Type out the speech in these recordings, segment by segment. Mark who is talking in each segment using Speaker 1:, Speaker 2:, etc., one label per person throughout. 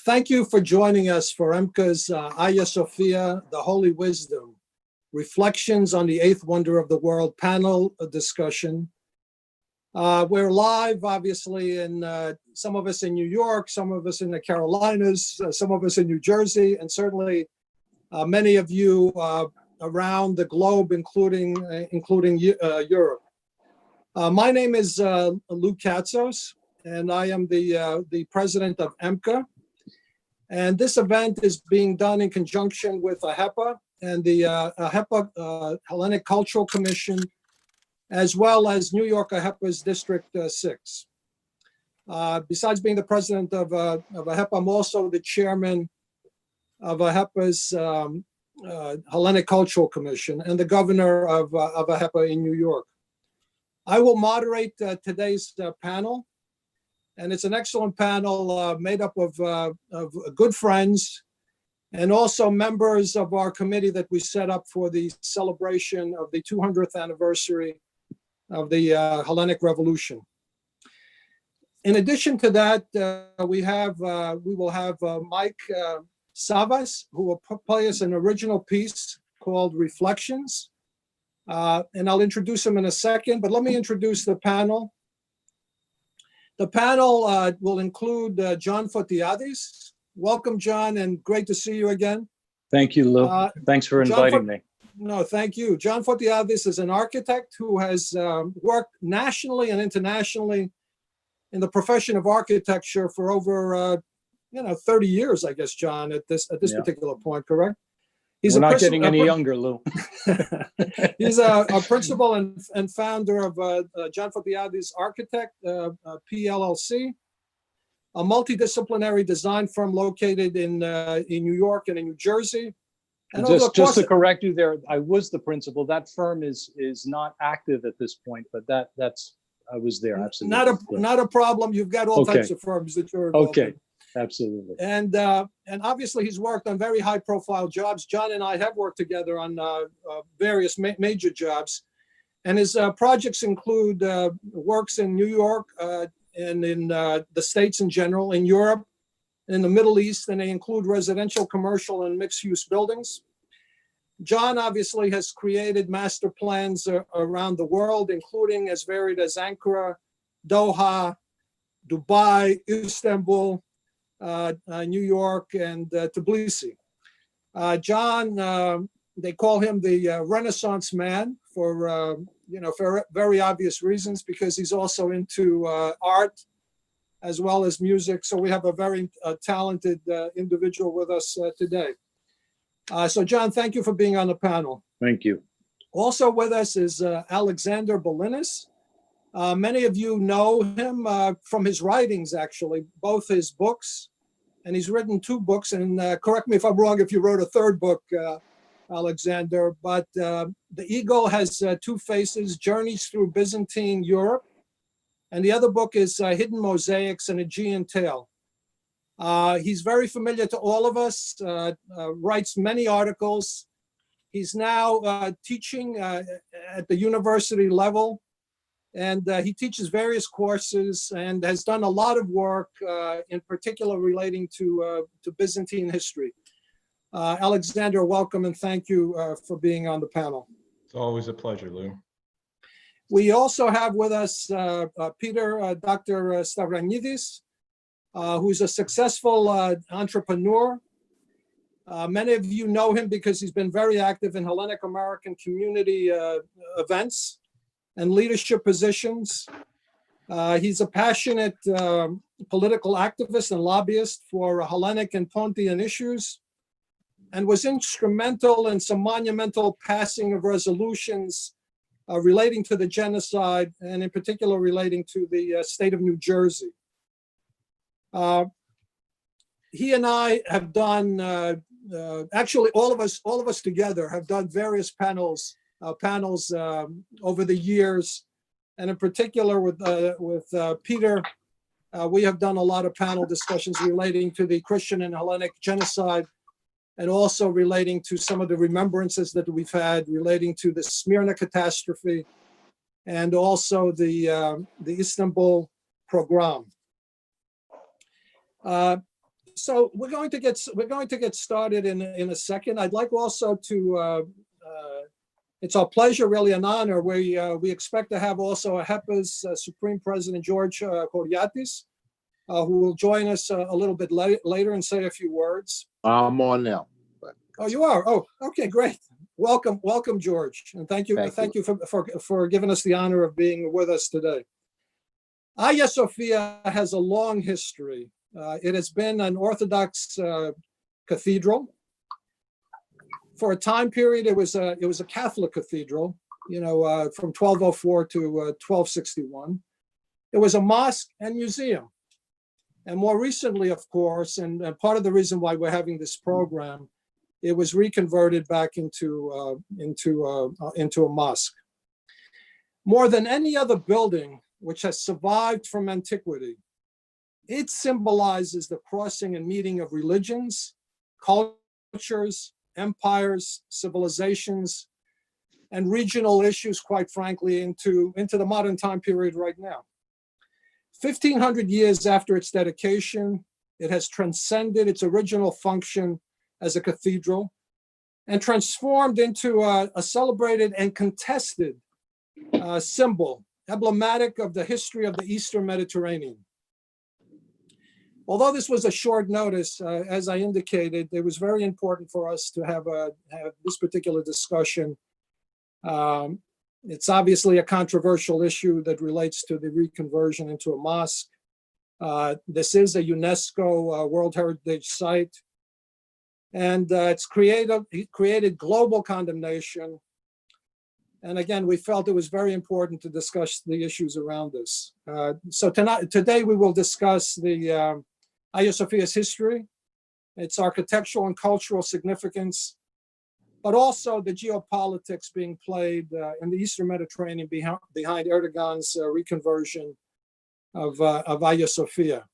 Speaker 1: Thank you for joining us for Amca's Aghia Sophia, The Holy Wisdom, Reflections on the Eighth Wonder of the World panel discussion. We're live, obviously, in some of us in New York, some of us in the Carolinas, some of us in New Jersey, and certainly many of you around the globe, including Europe. My name is Lou Katsos, and I am the president of Amca. And this event is being done in conjunction with AHEPA and the AHEPA Hellenic Cultural Commission, as well as New York AHEPA's District 6. Besides being the president of AHEPA, I'm also the chairman of AHEPA's Hellenic Cultural Commission and the governor of AHEPA in New York. I will moderate today's panel. And it's an excellent panel made up of good friends and also members of our committee that we set up for the celebration of the 200th anniversary of the Hellenic Revolution. In addition to that, we will have Mike Savvas, who will play us an original piece called Reflections. And I'll introduce him in a second, but let me introduce the panel. The panel will include John Fotiadis. Welcome, John, and great to see you again.
Speaker 2: Thank you, Lou. Thanks for inviting me.
Speaker 1: No, thank you. John Fotiadis is an architect who has worked nationally and internationally in the profession of architecture for over 30 years, I guess, John, at this particular point, correct?
Speaker 2: We're not getting any younger, Lou.
Speaker 1: He's a principal and founder of John Fotiadis Architect PLLC, a multidisciplinary design firm located in New York and in New Jersey. And
Speaker 2: just to correct you there, I was the principal. That firm is not active at this point, but I was there, absolutely.
Speaker 1: Not a problem. You've got all types of firms that you're involved in.
Speaker 2: Absolutely.
Speaker 1: And obviously he's worked on very high profile jobs. John and I have worked together on various major jobs. And his projects include works in New York and in the States in general, in Europe, in the Middle East, and they include residential, commercial, and mixed use buildings. John obviously has created master plans around the world, including as varied as Ankara, Doha, Dubai, Istanbul, New York, and Tbilisi. John, they call him the Renaissance man for very obvious reasons, because he's also into art as well as music. So we have a very talented individual with us today. So John, thank you for being on the panel.
Speaker 2: Thank you.
Speaker 1: Also with us is Alexander Billinis. Many of you know him from his writings, actually, both his books, and he's written 2 books, and correct me if I'm wrong if you wrote a 3rd book, Alexander, but The Eagle has 2 faces, Journeys Through Byzantine Europe, and the other book is Hidden Mosaics, an Aegean Tale. He's very familiar to all of us, writes many articles. He's now teaching at the university level, and he teaches various courses and has done a lot of work, in particular relating to Byzantine history. Alexander, welcome and thank you for being on the panel.
Speaker 3: It's always a pleasure, Lou.
Speaker 1: We also have with us Dr. Stavrianidis, who's a successful entrepreneur. Many of you know him because he's been very active in Hellenic American community events and leadership positions. He's a passionate political activist and lobbyist for Hellenic and Pontian issues, and was instrumental in some monumental passing of resolutions relating to the genocide, and in particular relating to the state of New Jersey. He and I have done, actually all of us together have done various panels over the years, and in particular with Peter, we have done a lot of panel discussions relating to the Christian and Hellenic genocide, and also relating to some of the remembrances that we've had relating to the Smyrna catastrophe, and also the Istanbul pogrom. So we're going to get started in a second. I'd like also to. It's our pleasure, really an honor. We expect to have also AHEPA's Supreme President George Fotiadis, who will join us a little bit later and say a few words.
Speaker 4: I'm on now.
Speaker 1: Oh, you are. Oh, okay, great. Welcome, George, and thank you for giving us the honor of being with us today. Aghia Sophia has a long history. It has been an Orthodox cathedral. For a time period, it was a Catholic cathedral, from 1204 to 1261. It was a mosque and museum. And more recently, of course, and part of the reason why we're having this program, it was reconverted back into a mosque. More than any other building which has survived from antiquity, it symbolizes the crossing and meeting of religions, cultures, empires, civilizations, and regional issues, quite frankly, into the modern time period right now. 1,500 years after its dedication, it has transcended its original function as a cathedral and transformed into a celebrated and contested symbol, emblematic of the history of the Eastern Mediterranean. Although this was a short notice, as I indicated, it was very important for us to have this particular discussion. It's obviously a controversial issue that relates to the reconversion into a mosque. This is a UNESCO World Heritage Site, and it's created global condemnation. And again, we felt it was very important to discuss the issues around this. So today we will discuss the Aghia Sophia's history, its architectural and cultural significance, but also the geopolitics being played in the Eastern Mediterranean behind Erdogan's reconversion of Aghia Sophia.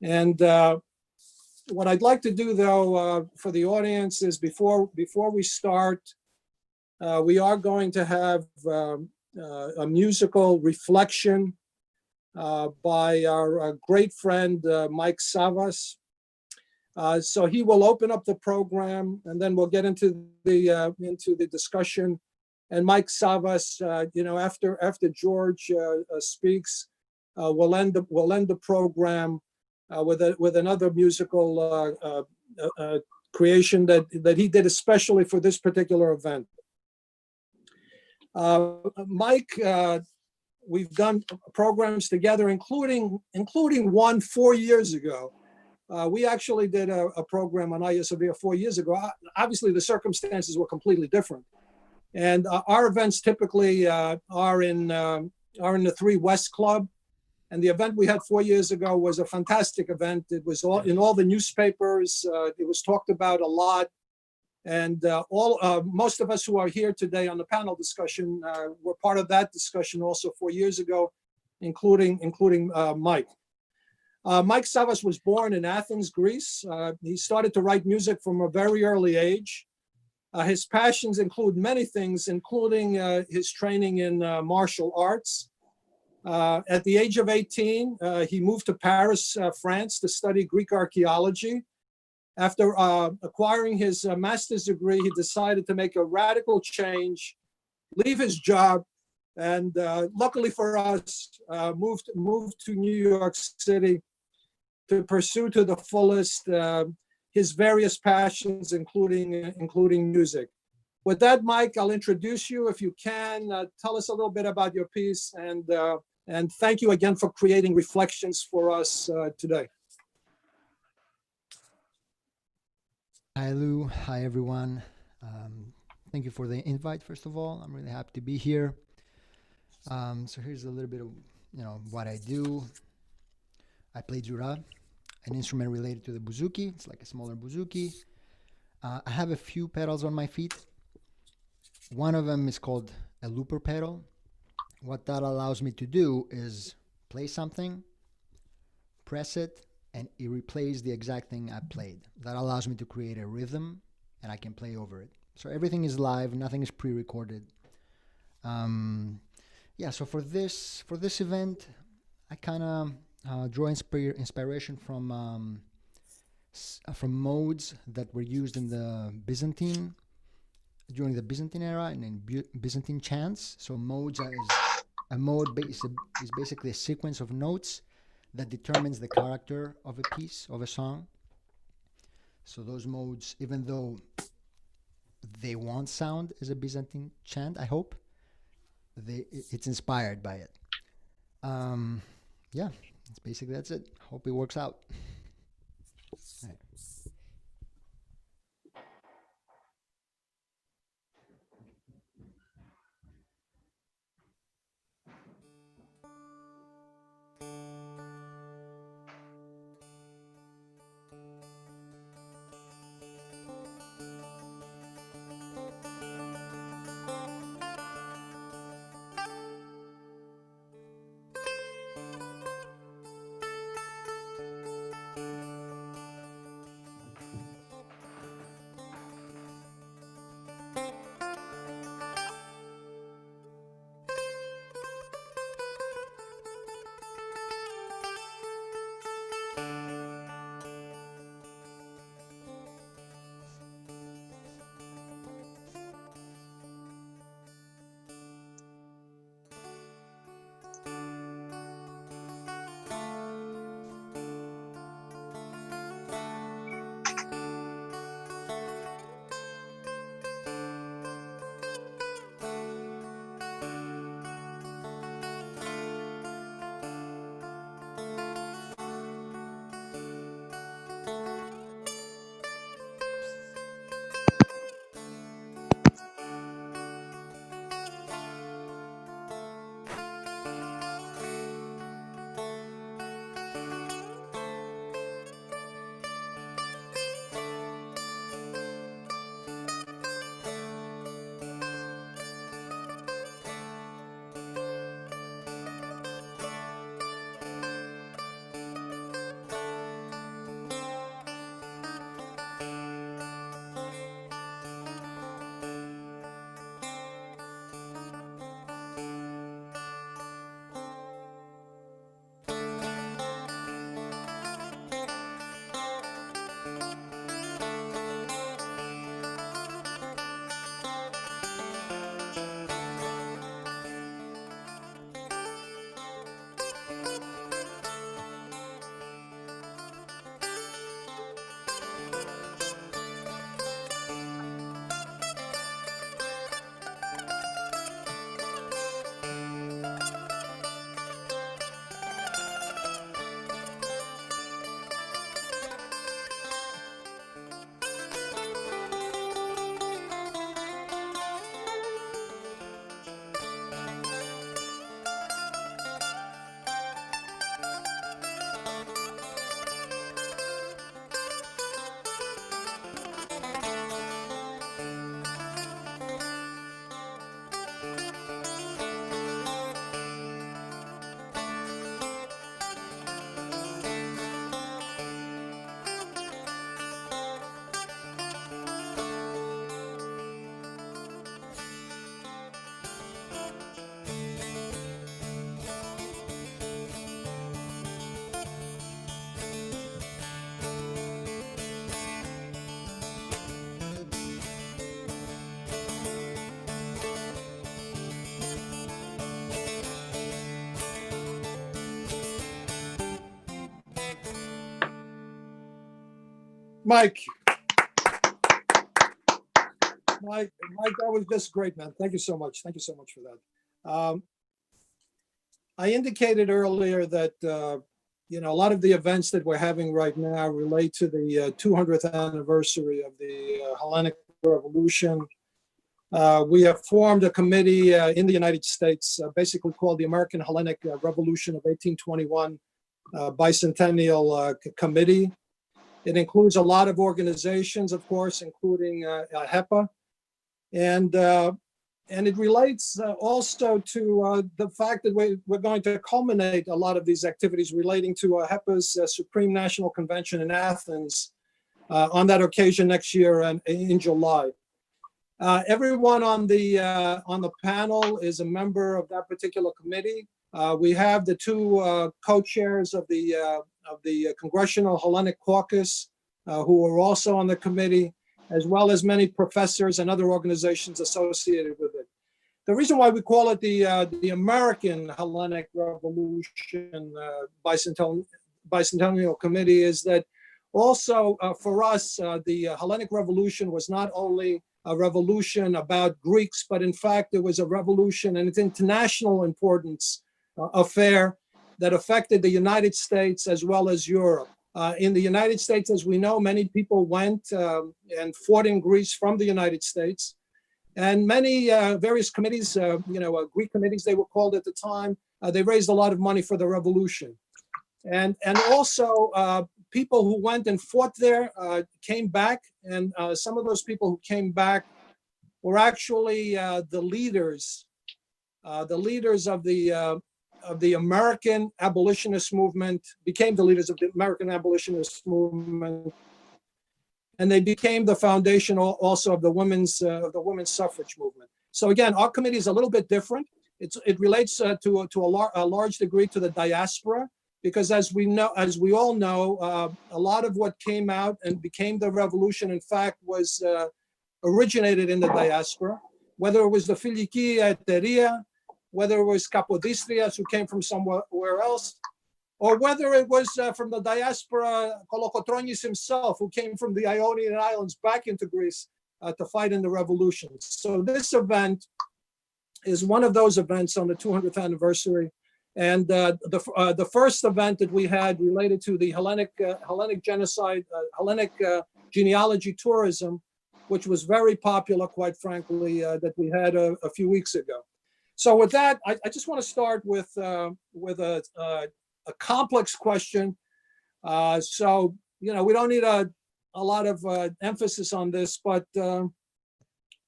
Speaker 1: And what I'd like to do, though, for the audience is before we start, we are going to have a musical reflection by our great friend Mike Savvas. So he will open up the program, and then we'll get into the discussion. And Mike Savvas, after George speaks, we'll end the program with another musical creation that he did especially for this particular event. Mike, we've done programs together, including one 4 years ago. We actually did a program on Aghia Sophia 4 years ago. Obviously, the circumstances were completely different, and our events typically are in the 3 West Club. And the event we had 4 years ago was a fantastic event. It was in all the newspapers. It was talked about a lot. And most of us who are here today on the panel discussion were part of that discussion also 4 years ago, including Mike. Mike Savvas was born in Athens, Greece. He started to write music from a very early age. His passions include many things, including his training in martial arts. At the age of 18, he moved to Paris, France, to study Greek archaeology. After acquiring his master's degree, he decided to make a radical change, leave his job, and luckily for us, moved to New York City to pursue to the fullest his various passions, including music. With that, Mike, I'll introduce you. If you can, tell us a little bit about your piece, and thank you again for creating reflections for us today.
Speaker 5: Hi, Lou. Hi, everyone. Thank you for the invite, first of all. I'm really happy to be here. So here's a little bit of, what I do. I play toura, an instrument related to the bouzouki. It's like a smaller bouzouki. I have a few pedals on my feet. One of them is called a looper pedal. What that allows me to do is play something, press it, and it replays the exact thing I played. That allows me to create a rhythm, and I can play over it. So everything is live, nothing is pre-recorded. So for this event, I kind of draw inspiration from from modes that were used in the during the Byzantine era and in Byzantine chants. So modes a mode is basically a sequence of notes that determines the character of a piece, of a song. So those modes, even though they won't sound as a Byzantine chant, I hope, it's inspired by it. Yeah, that's it. Hope it works out. All right.
Speaker 1: Mike, that was just great, man. Thank you so much. Thank you so much for that. I indicated earlier that, a lot of the events that we're having right now relate to the 200th anniversary of the Hellenic Revolution. We have formed a committee in the United States, basically called the American Hellenic Revolution of 1821 Bicentennial Committee. It includes a lot of organizations, of course, including AHEPA. And it relates also to the fact that we're going to culminate a lot of these activities relating to AHEPA's Supreme National Convention in Athens on that occasion next year and in July. Everyone on the panel is a member of that particular committee. We have the two co-chairs of the Congressional Hellenic Caucus, who were also on the committee, as well as many professors and other organizations associated with it. The reason why we call it the American Hellenic Revolution Bicentennial Committee is that also for us, the Hellenic Revolution was not only a revolution about Greeks, but in fact, it was a revolution and it's international importance affair that affected the United States as well as Europe. In the United States, as we know, many people went and fought in Greece from the United States. And many various committees, Greek committees, they were called at the time, they raised a lot of money for the revolution. And also people who went and fought there came back. And some of those people who came back were actually the leaders of the American abolitionist movement, became the leaders of the American abolitionist movement. And they became the foundation also of the women's suffrage movement. So again, our committee is a little bit different. It relates to a large degree to the diaspora, because as we all know, a lot of what came out and became the revolution, in fact, was originated in the diaspora. Whether it was the Filiki Eteria, whether it was Kapodistrias who came from somewhere else, or whether it was from the diaspora, Kolokotronis himself, who came from the Ionian Islands back into Greece to fight in the revolution. So this event is one of those events on the 200th anniversary. And the first event that we had related to the Hellenic genocide, Hellenic genealogy tourism, which was very popular, quite frankly, that we had a few weeks ago. So with that, I just want to start with a complex question. So, we don't need a lot of emphasis on this, but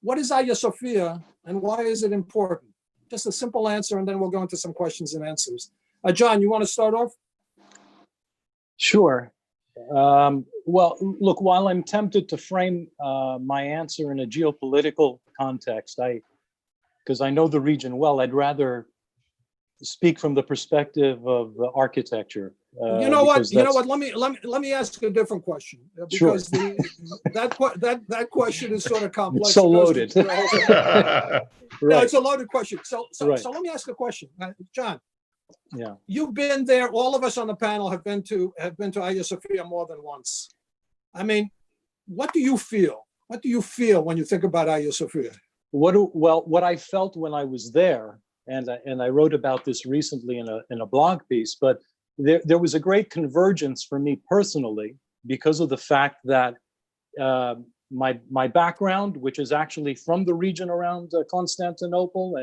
Speaker 1: what is Aghia Sophia and why is it important? Just a simple answer, and then we'll go into some questions and answers. John, you want to start off?
Speaker 2: Sure. Well, look, while I'm tempted to frame my answer in a geopolitical context, because I know the region well, I'd rather speak from the perspective of the architecture.
Speaker 1: You know what? Let me ask a different question, because sure. that question is sort of complex.
Speaker 2: It's so loaded.
Speaker 1: Right. No, it's a loaded question. So
Speaker 2: right.
Speaker 1: So let me ask a question, John.
Speaker 2: Yeah.
Speaker 1: You've been there. All of us on the panel have been to Aghia Sophia more than once. I mean, what do you feel? What do you feel when you think about Aghia Sophia?
Speaker 2: What I felt when I was there, and I wrote about this recently in a blog piece, but there was a great convergence for me personally because of the fact that my background, which is actually from the region around Constantinople,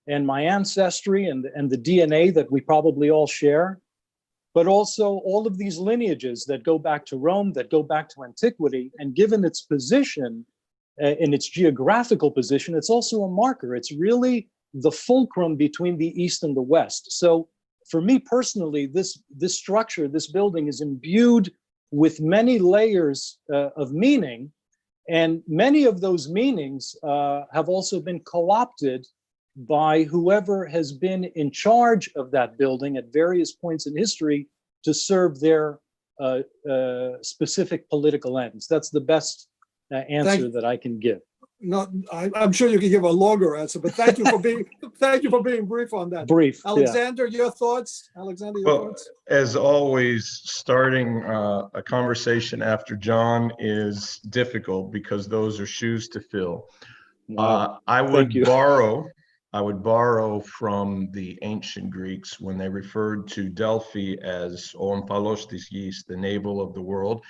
Speaker 2: and my ancestry and the DNA that we probably all share, but also all of these lineages that go back to Rome, that go back to antiquity, and given its position, in its geographical position, it's also a marker. It's really the fulcrum between the East and the West. So for me personally, this structure, this building is imbued with many layers of meaning, and many of those meanings have also been co-opted by whoever has been in charge of that building at various points in history to serve their specific political ends. That's the best answer that I can give.
Speaker 1: No, I'm sure you can give a longer answer, but thank you for being brief on that.
Speaker 2: Brief.
Speaker 1: Alexander, your thoughts? Alexander, your thoughts?
Speaker 3: As always, starting a conversation after John is difficult because those are shoes to fill.
Speaker 2: Wow.
Speaker 3: I would borrow from the ancient Greeks when they referred to Delphi as o omphalos tis gis, the navel of the world.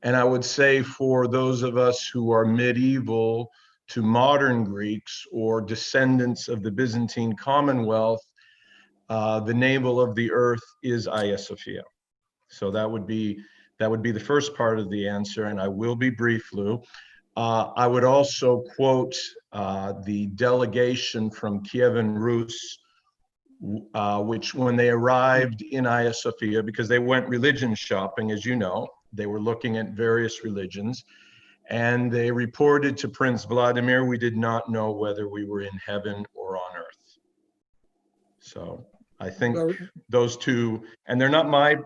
Speaker 3: And I would say for those of us who are medieval to modern Greeks or descendants of the Byzantine Commonwealth, the navel of the earth is Aghia Sophia. So that would be the first part of the answer, and I will be brief, Lou. I would also quote the delegation from Kievan Rus, which when they arrived in Aghia Sophia, because they went religion shopping, as you know, they were looking at various religions, and they reported to Prince Vladimir, we did not know whether we were in heaven or on earth. So I think those two, and they're not my,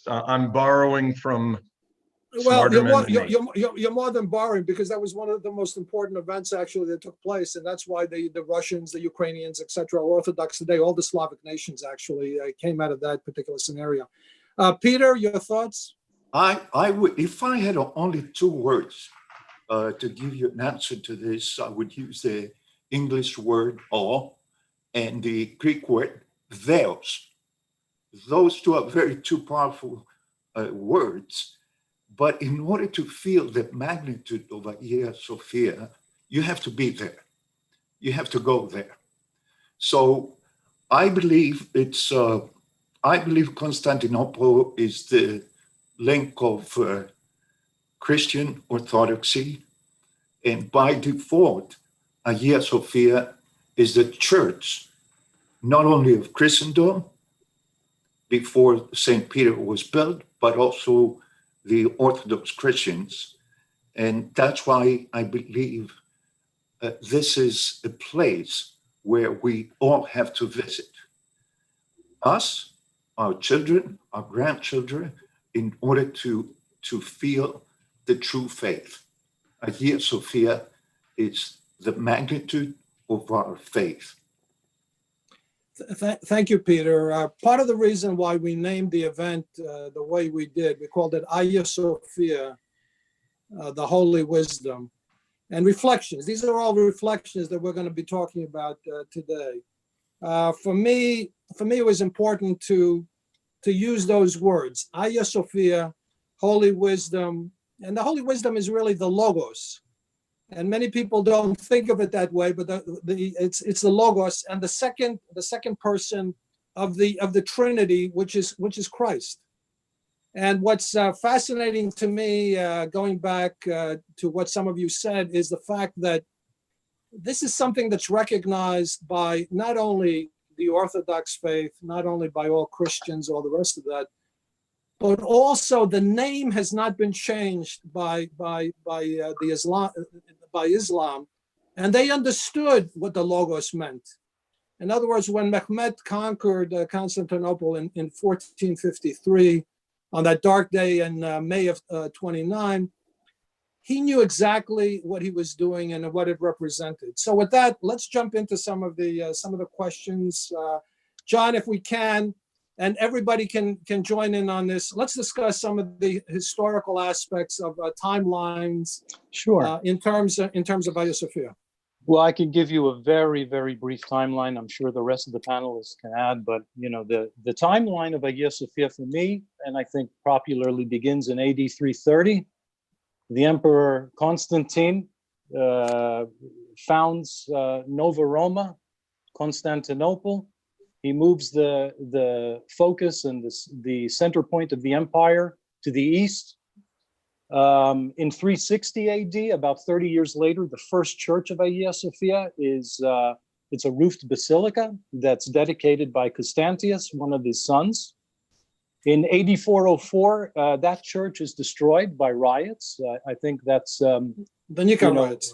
Speaker 3: I'm borrowing from
Speaker 1: Well,
Speaker 3: Smarter men than me.
Speaker 1: you're more than borrowing, because that was one of the most important events actually that took place, and that's why the Russians, the Ukrainians, etc., Orthodox today, all the Slavic nations actually came out of that particular scenario. Peter, your thoughts?
Speaker 4: I would, if I had only two words to give you an answer to this, I would use the English word "awe" and the Greek word "theos." Those two are very two powerful words. But in order to feel the magnitude of Aghia Sophia, you have to be there. You have to go there. So I believe I believe Constantinople is the link of Christian orthodoxy, and by default, Aghia Sophia is the church, not only of Christendom before St. Peter was built, but also the Orthodox Christians. And that's why I believe this is a place where we all have to visit. Us, our children, our grandchildren, in order to feel the true faith. Aghia Sophia is the magnitude of our faith.
Speaker 1: Thank you, Peter. Part of the reason why we named the event the way we did, we called it Aghia Sophia, the Holy Wisdom, and reflections. These are all reflections that we're going to be talking about today. For me, it was important to use those words, Aghia Sophia, Holy Wisdom, and the Holy Wisdom is really the Logos. And many people don't think of it that way, but it's the Logos and the second person of the Trinity, which is Christ. And what's fascinating to me, going back to what some of you said, is the fact that this is something that's recognized by not only the Orthodox faith, not only by all Christians, all the rest of that, but also the name has not been changed by Islam, and they understood what the Logos meant. In other words, when Mehmet conquered Constantinople in 1453, on that dark day in May of 29, he knew exactly what he was doing and what it represented. So with that, let's jump into some of the questions. John, if we can, and everybody can join in on this. Let's discuss some of the historical aspects of timelines.
Speaker 2: Sure.
Speaker 1: In terms of Aghia Sophia.
Speaker 2: Well, I can give you a very, very brief timeline. I'm sure the rest of the panelists can add, but the timeline of Aghia Sophia for me, and I think popularly begins in AD 330. The Emperor Constantine founds Nova Roma, Constantinople. He moves the focus and the center point of the empire to the east. In 360 AD, about 30 years later, the first church of Aghia Sophia it's a roofed basilica that's dedicated by Constantius, one of his sons. In AD 404, that church is destroyed by riots. I think that's
Speaker 1: the Nika riots.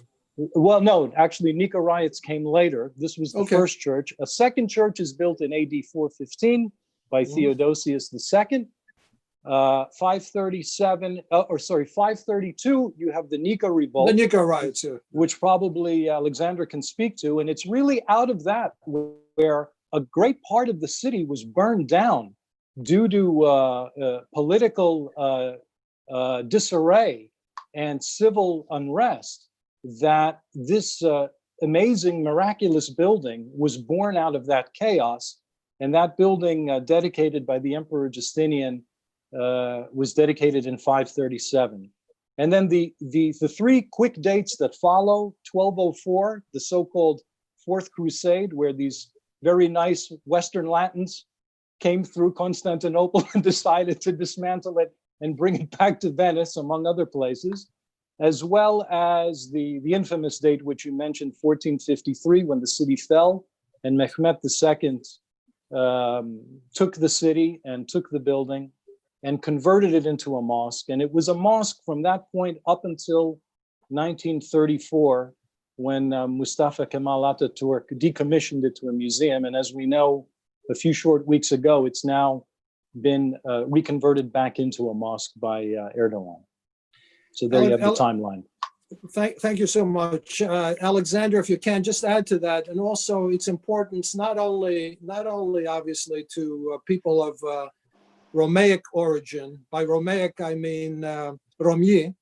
Speaker 2: Well, no, actually, Nika riots came later. This was the first church. A second church is built in AD 415 by Theodosius II. 532, you have the Nika revolt. The
Speaker 1: Nika riots, yeah.
Speaker 2: Which probably Alexander can speak to. And it's really out of that where a great part of the city was burned down due to political disarray and civil unrest, that this amazing, miraculous building was born out of that chaos. And that building, dedicated by the Emperor Justinian, was dedicated in 537. And then the three quick dates that follow: 1204, the so-called Fourth Crusade, where these very nice Western Latins came through Constantinople and decided to dismantle it and bring it back to Venice, among other places, as well as the infamous date, which you mentioned, 1453, when the city fell, and Mehmet II took the city and took the building and converted it into a mosque. And it was a mosque from that point up until 1934, when Mustafa Kemal Ataturk decommissioned it to a museum. And as we know, a few short weeks ago, it's now been reconverted back into a mosque by Erdogan. So there you have the timeline.
Speaker 1: Thank you so much, Alexander. If you can just add to that, and also its importance not only obviously to people of Romaic origin. By Romaic I mean Romyi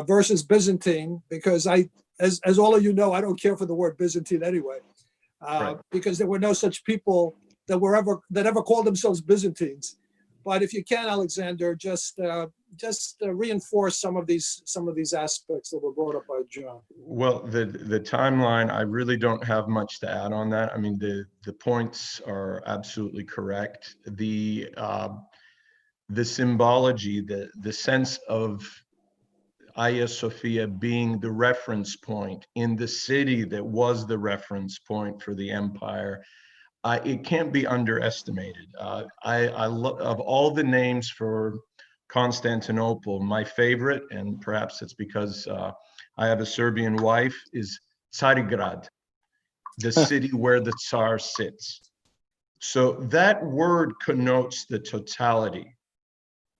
Speaker 1: versus Byzantine, because as all of you know, I don't care for the word Byzantine anyway,
Speaker 3: Right.
Speaker 1: because there were no such people that ever called themselves Byzantines. But if you can, Alexander, just reinforce some of these aspects that were brought up by John.
Speaker 3: Well, the timeline, I really don't have much to add on that. I mean, the points are absolutely correct. The symbology, the sense of Aghia Sophia being the reference point in the city that was the reference point for the empire, it can't be underestimated. Of all the names for Constantinople, my favorite, and perhaps it's because I have a Serbian wife, is Carigrad, the city where the Tsar sits. So that word connotes the totality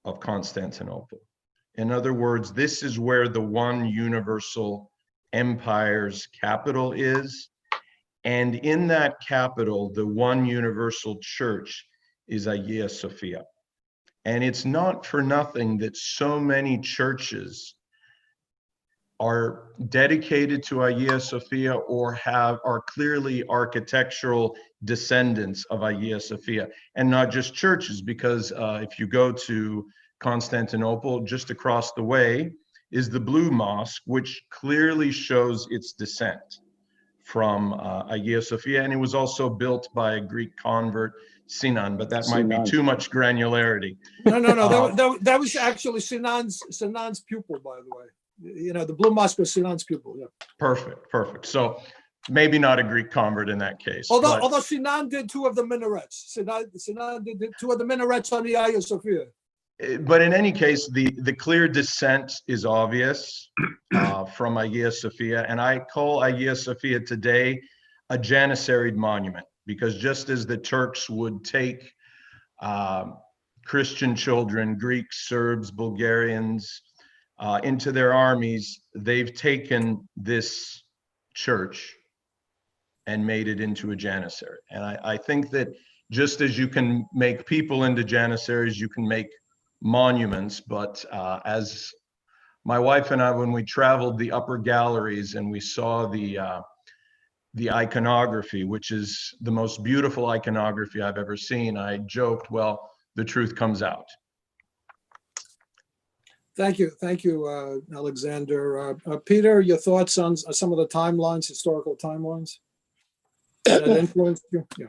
Speaker 3: of Constantinople. In other words, this is where the one universal empire's capital is. And in that capital, the one universal church is Aghia Sophia. And it's not for nothing that so many churches are dedicated to Aghia Sophia or are clearly architectural descendants of Aghia Sophia. And not just churches, because if you go to Constantinople, just across the way is the Blue Mosque, which clearly shows its descent from Aghia Sophia, and it was also built by a Greek convert, Sinan, but that might be too much granularity.
Speaker 1: No. That was actually Sinan's pupil, by the way. You know, the Blue Mosque was Sinan's pupil. Yeah.
Speaker 3: Perfect. So maybe not a Greek convert in that case.
Speaker 1: Although Sinan did two of the minarets. Sinan did two of the minarets on the Aghia Sophia.
Speaker 3: But in any case, the clear descent is obvious from Aghia Sophia, and I call Aghia Sophia today a janissaried monument, because just as the Turks would take Christian children, Greeks, Serbs, Bulgarians, into their armies, they've taken this church and made it into a janissary. And I think that just as you can make people into janissaries, you can make monuments. But as my wife and I, when we traveled the upper galleries and we saw the iconography, which is the most beautiful iconography I've ever seen, I joked, well, the truth comes out.
Speaker 1: Thank you, Alexander. Peter, your thoughts on some of the timelines, historical timelines that influenced you? Yeah.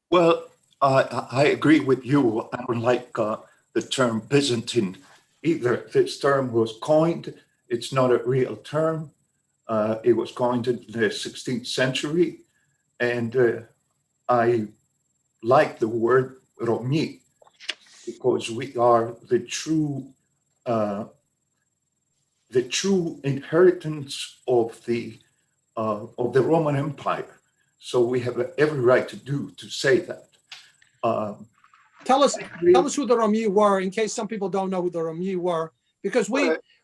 Speaker 4: Well, I agree with you. I don't like the term Byzantine either. This term was coined. It's not a real term. It was coined in the 16th century. And I like the word Romi, because we are the true inheritance of the Roman Empire. So we have every right to say that.
Speaker 1: Tell us who the Romi were, in case some people don't know who the Romi were, because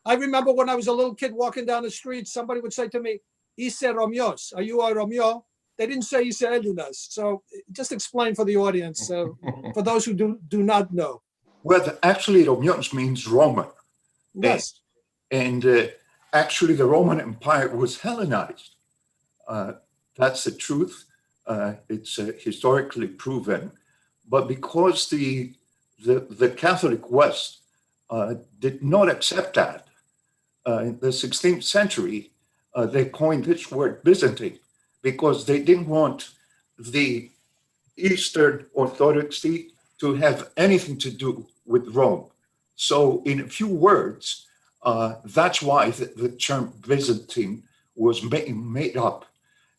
Speaker 1: I remember when I was a little kid walking down the street, somebody would say to me, "Ise Romios, are you a Romeo?" They didn't say Ise Elinas. So just explain for the audience, for those who do not know.
Speaker 4: Well, actually, Romios means Roman.
Speaker 1: Yes.
Speaker 4: And actually, the Roman Empire was Hellenized. That's the truth. It's historically proven. But because the Catholic West did not accept that, in the 16th century, they coined this word Byzantine, because they didn't want the Eastern Orthodoxy to have anything to do with Rome. So in a few words, that's why the term Byzantine was made up.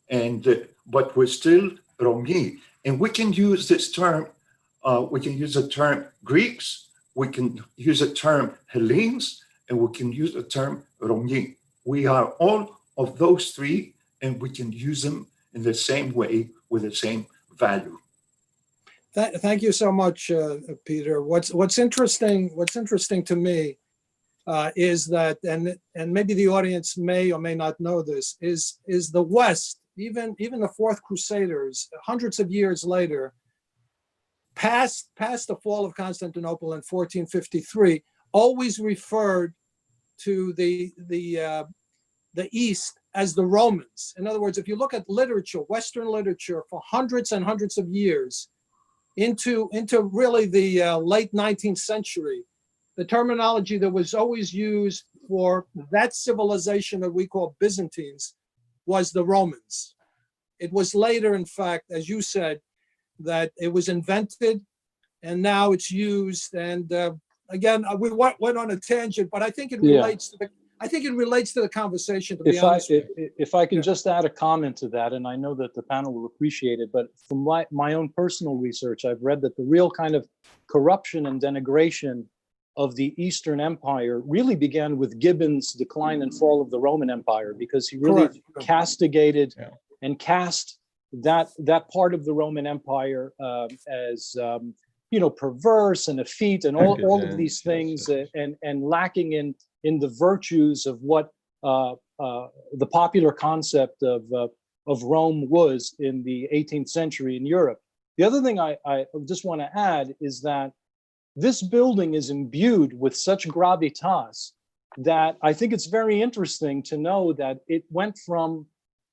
Speaker 4: And but we're still Romi. And we can use this term, we can use the term Greeks, we can use the term Hellenes, and we can use the term Romi. We are all of those three, and we can use them in the same way with the same value.
Speaker 1: Thank you so much, Peter. What's interesting to me, is that, and maybe the audience may or may not know this, is the West, even the Fourth Crusaders, hundreds of years later, past the fall of Constantinople in 1453, always referred to the East as the Romans. In other words, if you look at literature, Western literature, for hundreds and hundreds of years, into really the late 19th century, the terminology that was always used for that civilization that we call Byzantines was the Romans. It was later, in fact, as you said, that it was invented and now it's used. And again, we went on a tangent, but I think it relates to the conversation, to be honest with you.
Speaker 2: If I can just add a comment to that, and I know that the panel will appreciate it, but from my own personal research, I've read that the real kind of corruption and denigration of the Eastern Empire really began with Gibbon's Decline and Fall of the Roman Empire, because he really castigated and cast that part of the Roman Empire as perverse and effete and all of these things, and lacking in the virtues of what the popular concept of Rome was in the 18th century in Europe. The other thing I just want to add is that this building is imbued with such gravitas that I think it's very interesting to know that it went from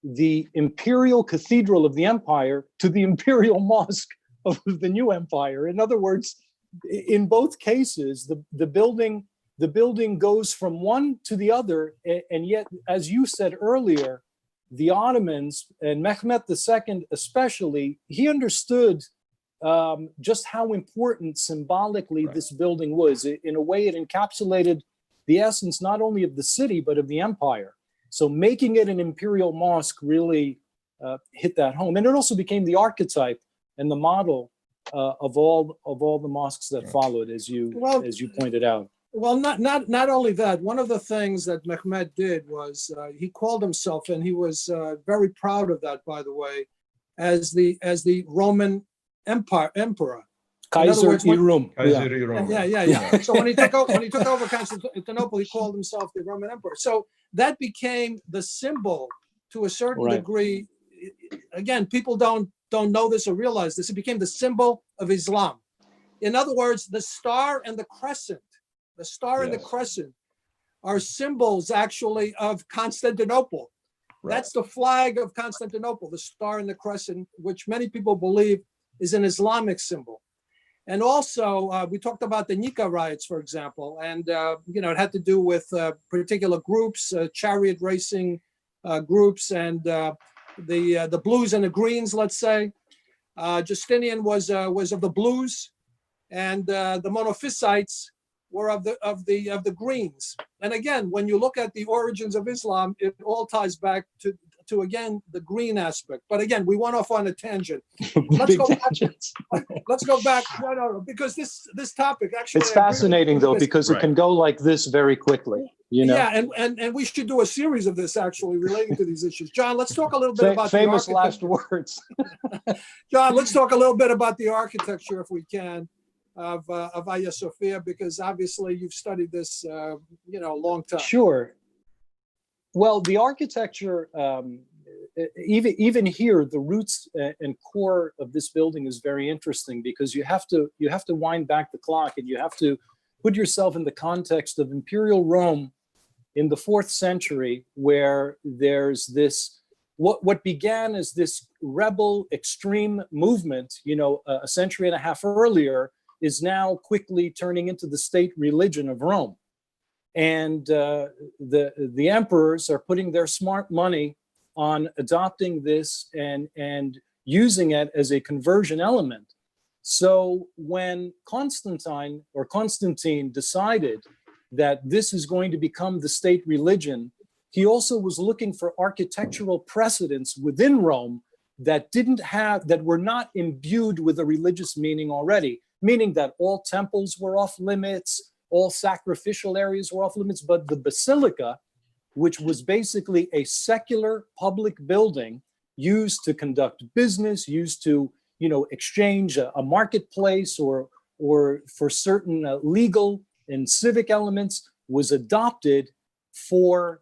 Speaker 2: the Imperial Cathedral of the Empire to the Imperial Mosque of the new empire. In other words, in both cases, the building goes from one to the other, and yet, as you said earlier, the Ottomans and Mehmet II especially, he understood just how important symbolically this building was. In a way, it encapsulated the essence not only of the city, but of the empire. So making it an imperial mosque really hit that home. And it also became the archetype and the model of all the mosques that followed, as you pointed out.
Speaker 1: Well, not only that. One of the things that Mehmet did was he called himself, and he was very proud of that, by the way, as the Roman emperor.
Speaker 2: Kaiser Irum.
Speaker 1: Yeah. So when he took over Constantinople, he called himself the Roman emperor. So that became the symbol to a certain degree. Again, people don't know this or realize this. It became the symbol of Islam. In other words, the star and the crescent. The star and the crescent are symbols actually of Constantinople. That's the flag of Constantinople, the star and the crescent, which many people believe is an Islamic symbol. And also, we talked about the Nika riots, for example, and it had to do with particular groups, chariot racing groups, and the blues and the greens, let's say. Justinian was of the blues, and the Monophysites were of the greens. And again, when you look at the origins of Islam, it all ties back to again the green aspect. But again, we went off on a tangent. Let's go back. No, because this topic actually,
Speaker 2: it's fascinating though, because it can go like this very quickly.
Speaker 1: Yeah, and we should do a series of this actually relating to these issues. John, let's talk a little bit about
Speaker 2: famous last words.
Speaker 1: John, let's talk a little bit about the architecture, if we can, of Aghia Sophia, because obviously you've studied this a long time.
Speaker 2: Sure. Well, the architecture, even here, the roots and core of this building is very interesting, because you have to wind back the clock, and you have to put yourself in the context of Imperial Rome in the 4th century, where there's this what began as this rebel extreme movement, a century and a half earlier, is now quickly turning into the state religion of Rome. And the emperors are putting their smart money on adopting this and using it as a conversion element. So when Constantine decided that this is going to become the state religion, he also was looking for architectural precedents within Rome that were not imbued with a religious meaning already, meaning that all temples were off limits, all sacrificial areas were off limits, but the basilica, which was basically a secular public building used to conduct business, used to exchange a marketplace or for certain legal and civic elements, was adopted for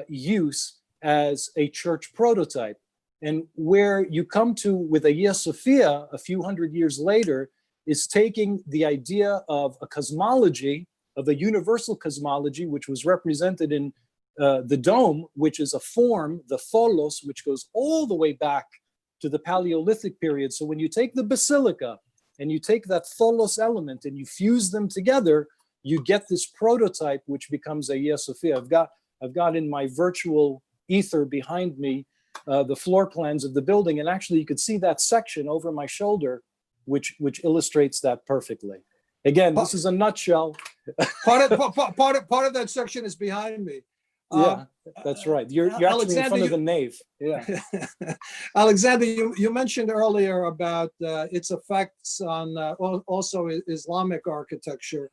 Speaker 2: use as a church prototype. And where you come to with Aghia Sophia a few hundred years later is taking the idea of a cosmology, of a universal cosmology, which was represented in the dome, which is a form, the tholos, which goes all the way back to the Paleolithic period. So when you take the basilica and you take that tholos element and you fuse them together, you get this prototype, which becomes Aghia Sophia. I've got in my virtual ether behind me the floor plans of the building, and actually you could see that section over my shoulder, which illustrates that perfectly. Again, this is a nutshell.
Speaker 1: Part of that section is behind me.
Speaker 2: Yeah, that's right. You're actually
Speaker 1: Alexander,
Speaker 2: in front of the nave. Yeah.
Speaker 1: Alexander, you mentioned earlier about its effects on also Islamic architecture,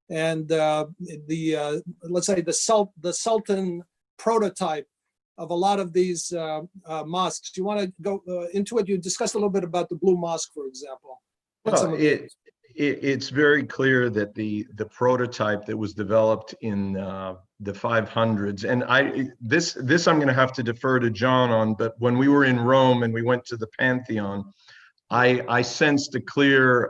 Speaker 1: and let's say the Sultan prototype of a lot of these mosques. You want to go into it? You discussed a little bit about the Blue Mosque, for example.
Speaker 3: Well, it's very clear that the prototype that was developed in the 500s, and this I'm going to have to defer to John on, but when we were in Rome and we went to the Pantheon, I sensed a clear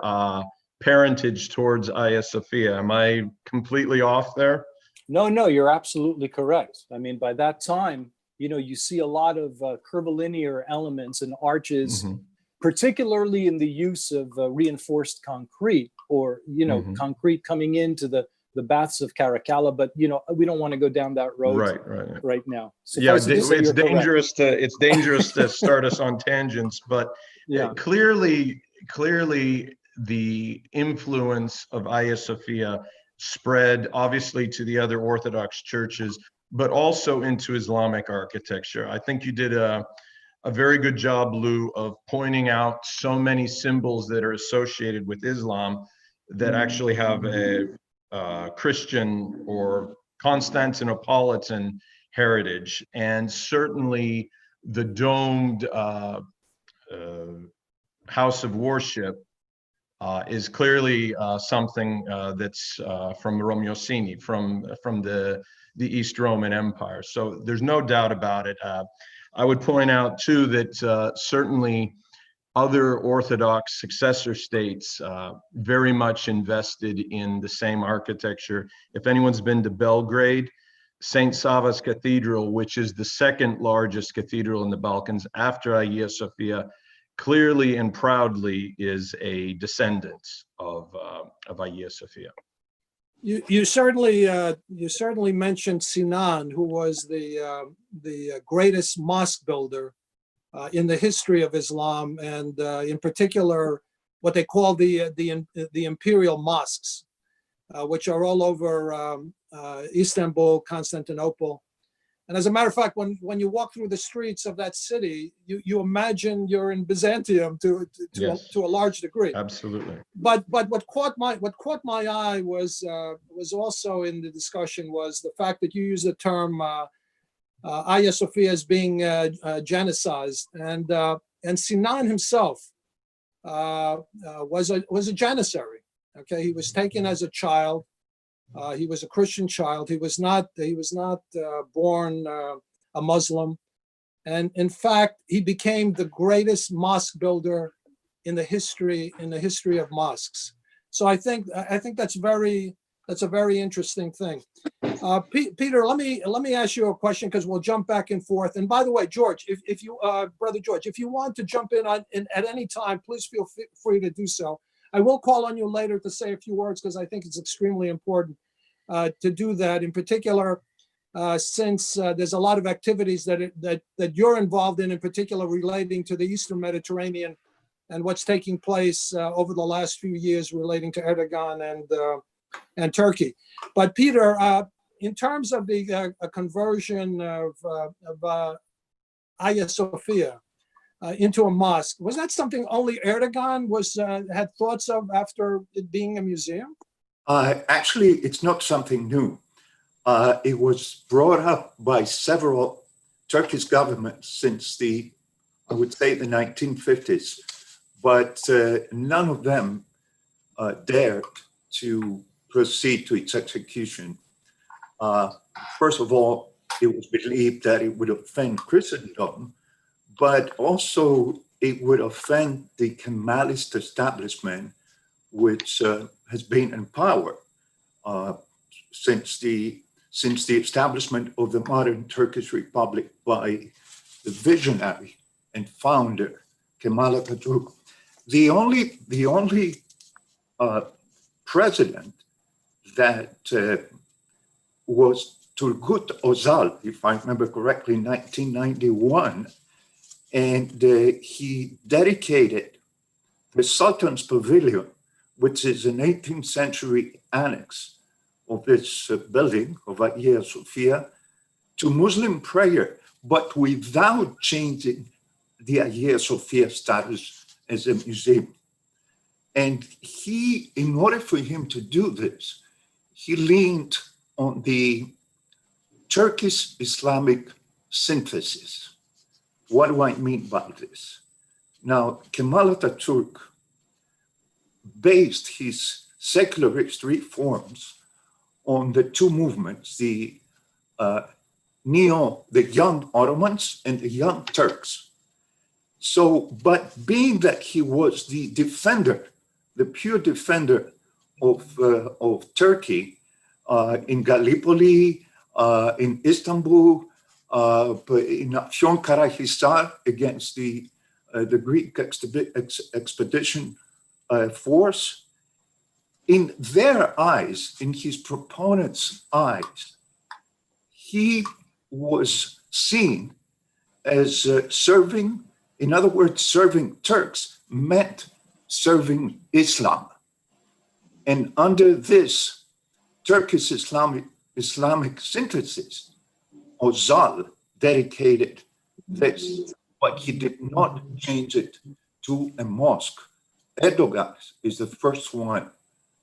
Speaker 3: parentage towards Aghia Sophia. Am I completely off there?
Speaker 2: No, you're absolutely correct. I mean, by that time, you see a lot of curvilinear elements and arches, particularly in the use of reinforced concrete, or concrete coming into the baths of Caracalla. But we don't want to go down that road right now.
Speaker 3: Yeah, it's dangerous to start us on tangents, but clearly the influence of Aghia Sophia spread obviously to the other Orthodox churches, but also into Islamic architecture. I think you did a very good job, Lou, of pointing out so many symbols that are associated with Islam that actually have a Christian or Constantinopolitan heritage. And certainly the domed house of worship is clearly something that's from Romeo Sini, from the East Roman Empire. So there's no doubt about it. I would point out too that certainly other Orthodox successor states very much invested in the same architecture. If anyone's been to Belgrade, St. Savvas Cathedral, which is the second largest cathedral in the Balkans after Aghia Sophia, clearly and proudly is a descendant of Aghia Sophia.
Speaker 1: You certainly mentioned Sinan, who was the greatest mosque builder in the history of Islam, and in particular, what they call the Imperial Mosques, which are all over Istanbul, Constantinople. And as a matter of fact, when you walk through the streets of that city, you imagine you're in Byzantium to a large degree.
Speaker 3: Absolutely.
Speaker 1: But what caught my eye was also in the discussion was the fact that you use the term Aghia Sophia as being Janicized, and Sinan himself was a Janissary. Okay, he was taken as a child. He was a Christian child. He was not born a Muslim, and in fact, he became the greatest mosque builder in the history of mosques. So I think that's a very interesting thing. Peter, let me ask you a question, because we'll jump back and forth. And by the way, George, if you Brother George, if you want to jump in at any time, please feel free to do so. I will call on you later to say a few words, because I think it's extremely important to do that. In particular, since there's a lot of activities that you're involved in particular relating to the Eastern Mediterranean and what's taking place over the last few years relating to Erdogan and Turkey. But Peter, in terms of the conversion of Aghia Sophia into a mosque, was that something only Erdogan had thoughts of after it being a museum?
Speaker 4: Actually, it's not something new. It was brought up by several Turkish governments since I would say the 1950s, but none of them dared to proceed to its execution. First of all, it was believed that it would offend Christendom, but also it would offend the Kemalist establishment, which has been in power since the establishment of the modern Turkish Republic by the visionary and founder Kemal Atatürk. The only president that was Turgut Özal, if I remember correctly, in 1991, and he dedicated the Sultan's Pavilion, which is an 18th century annex of this building of Aghia Sophia, to Muslim prayer, but without changing the Aghia Sophia status as a museum. And he, in order for him to do this, he leaned on the Turkish Islamic synthesis. What do I mean by this? Now, Kemal Atatürk based his secularist reforms on the two movements, the young Ottomans and the young Turks. So, but being that he was the defender, the pure defender of Turkey in Gallipoli, in Istanbul, in Afyonkarahisar against the Greek expedition force, in their eyes, in his proponents' eyes, he was seen as serving, in other words, serving Turks meant serving Islam. And under this Turkish Islamic synthesis, Özal dedicated this, but he did not change it to a mosque. Erdogan is the first one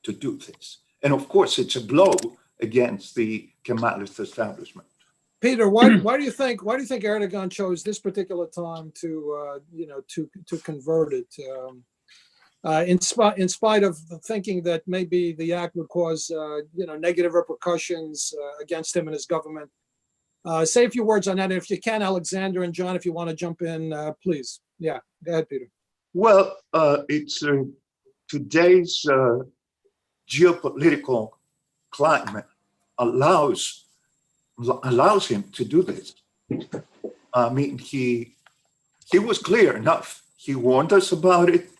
Speaker 4: to do this. And of course, it's a blow against the Kemalist establishment.
Speaker 1: Peter, why do you think Erdogan chose this particular time to convert it? In spite of thinking that maybe the act would cause negative repercussions against him and his government. Say a few words on that. If you can, Alexander and John, if you want to jump in, please. Yeah, go ahead, Peter.
Speaker 4: Well, it's today's geopolitical climate allows him to do this. I mean, he was clear enough. He warned us about it.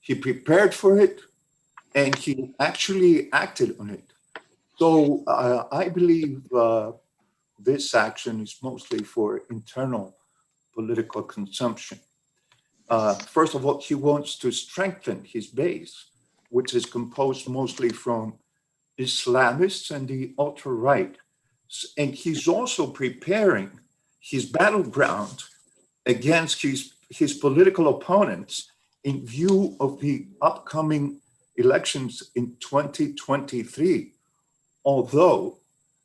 Speaker 4: He prepared for it, and he actually acted on it. So I believe this action is mostly for internal political consumption. First of all, he wants to strengthen his base, which is composed mostly from Islamists and the ultra-right. And he's also preparing his battleground against his political opponents in view of the upcoming elections in 2023, although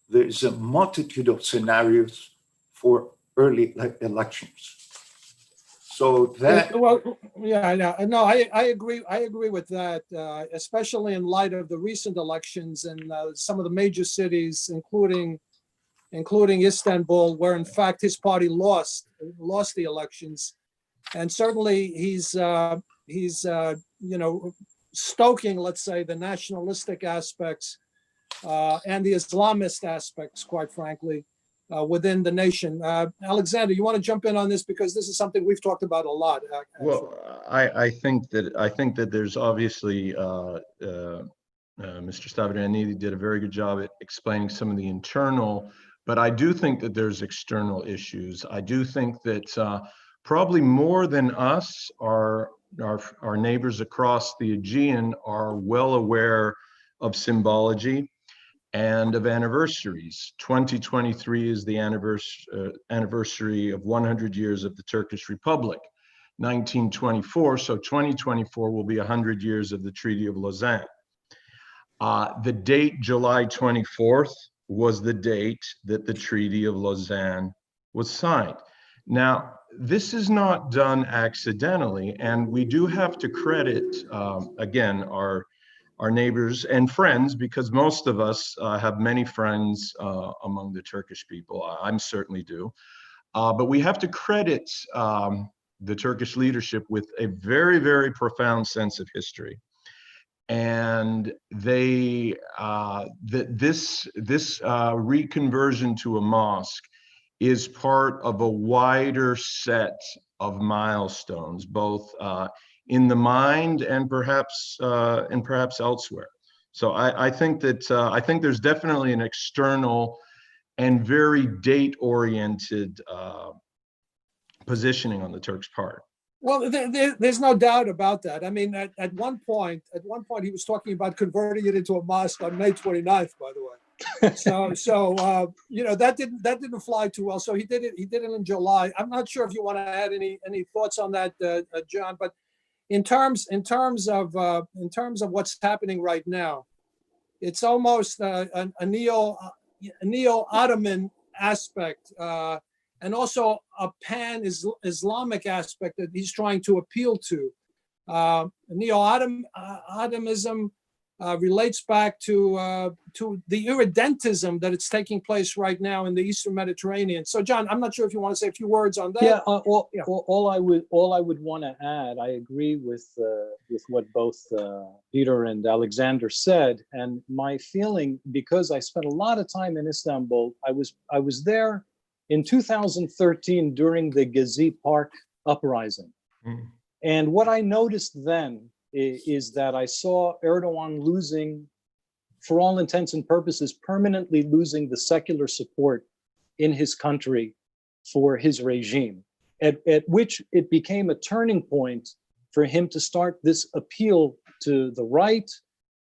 Speaker 4: there's a multitude of scenarios for early elections. So that
Speaker 1: I agree. I agree with that, especially in light of the recent elections in some of the major cities, including Istanbul, where in fact his party lost the elections, and certainly he's stoking, let's say, the nationalistic aspects and the Islamist aspects, quite frankly, within the nation. Alexander, you want to jump in on this, because this is something we've talked about a lot. Actually.
Speaker 3: Well, I think that there's obviously Mr. Stavrianidis did a very good job at explaining some of the internal, but I do think that there's external issues. I do think that probably more than us, our neighbors across the Aegean are well aware of symbology and of anniversaries. 2023 is the anniversary of 100 years of the Turkish Republic, 1924. So 2024 will be 100 years of the Treaty of Lausanne. The date July 24th was the date that the Treaty of Lausanne was signed. Now, this is not done accidentally, and we do have to credit, again, our our neighbors and friends, because most of us have many friends among the Turkish people. I certainly do. But we have to credit the Turkish leadership with a very, very profound sense of history. And this reconversion to a mosque is part of a wider set of milestones, both in the mind and perhaps elsewhere. So I think that I think there's definitely an external and very date-oriented positioning on the Turks' part.
Speaker 1: Well, there's no doubt about that. I mean, at one point, he was talking about converting it into a mosque on May 29th, by the way. So you know, that didn't fly too well. So he did it in July. I'm not sure if you want to add any thoughts on that, John. But in terms of what's happening right now, it's almost a neo-Ottoman aspect. And also a pan-Islamic aspect that he's trying to appeal to. Neo-Ottomanism relates back to the irredentism that it's taking place right now in the Eastern Mediterranean. So, John, I'm not sure if you want to say a few words on that.
Speaker 2: Yeah, all I would want to add, I agree with what both Peter and Alexander said, and my feeling, because I spent a lot of time in Istanbul, I was there in 2013 during the Gezi Park uprising. And what I noticed then is that I saw Erdogan losing, for all intents and purposes, permanently losing the secular support in his country for his regime, at which it became a turning point for him to start this appeal to the right,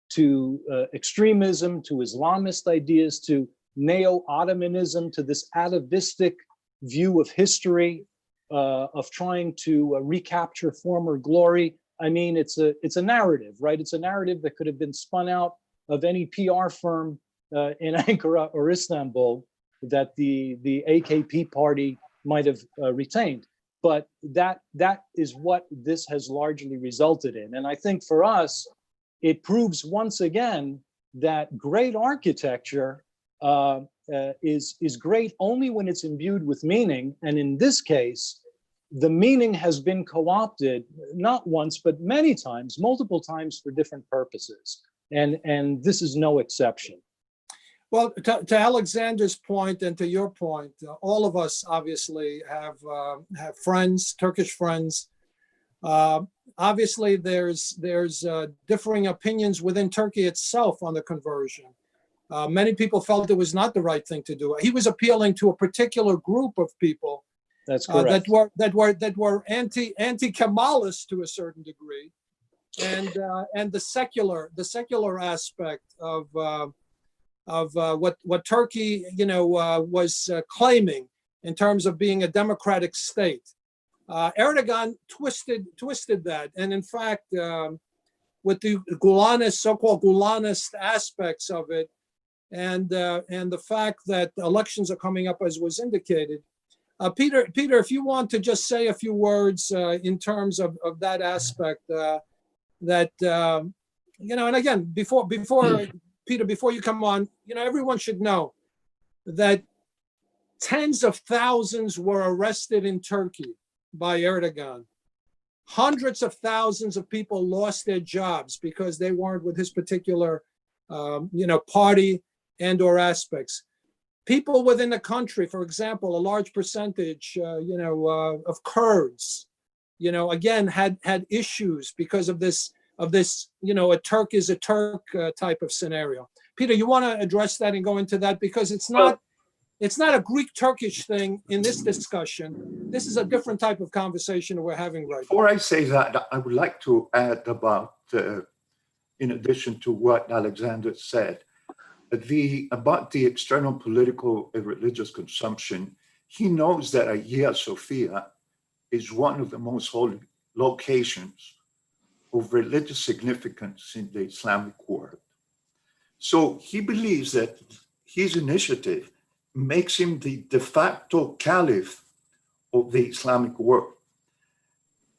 Speaker 2: to extremism, to Islamist ideas, to neo-Ottomanism, to this atavistic view of history, of trying to recapture former glory. I mean, it's a narrative, right? It's a narrative that could have been spun out of any PR firm in Ankara or Istanbul that the AKP party might have retained. But that is what this has largely resulted in. And I think for us, it proves once again that great architecture is great only when it's imbued with meaning. And in this case, the meaning has been co-opted, not once, but many times, multiple times for different purposes. And this is no exception.
Speaker 1: Well, to Alexander's point and to your point, all of us obviously have friends, Turkish friends. Obviously, there's differing opinions within Turkey itself on the conversion. Many people felt it was not the right thing to do. He was appealing to a particular group of people.
Speaker 2: That's correct.
Speaker 1: that were anti-Kemalist to a certain degree, and the secular aspect of what Turkey was claiming in terms of being a democratic state. Erdogan twisted that, and in fact, with the Gulenist, so-called Gulenist aspects of it, and the fact that elections are coming up, as was indicated. Peter, if you want to just say a few words in terms of that aspect, and again, before Peter, before you come on, everyone should know that tens of thousands were arrested in Turkey by Erdogan. Hundreds of thousands of people lost their jobs because they weren't with his particular, party and/or aspects. People within the country, for example, a large percentage, of Kurds, again had issues because of this, a Turk is a Turk type of scenario. Peter, you want to address that and go into that, because it's not a Greek-Turkish thing in this discussion. This is a different type of conversation we're having right now.
Speaker 4: Before I say that, I would like to add about, in addition to what Alexander said, about the external political and religious consumption. He knows that Aghia Sophia is one of the most holy locations of religious significance in the Islamic world. So he believes that his initiative makes him the de facto caliph of the Islamic world.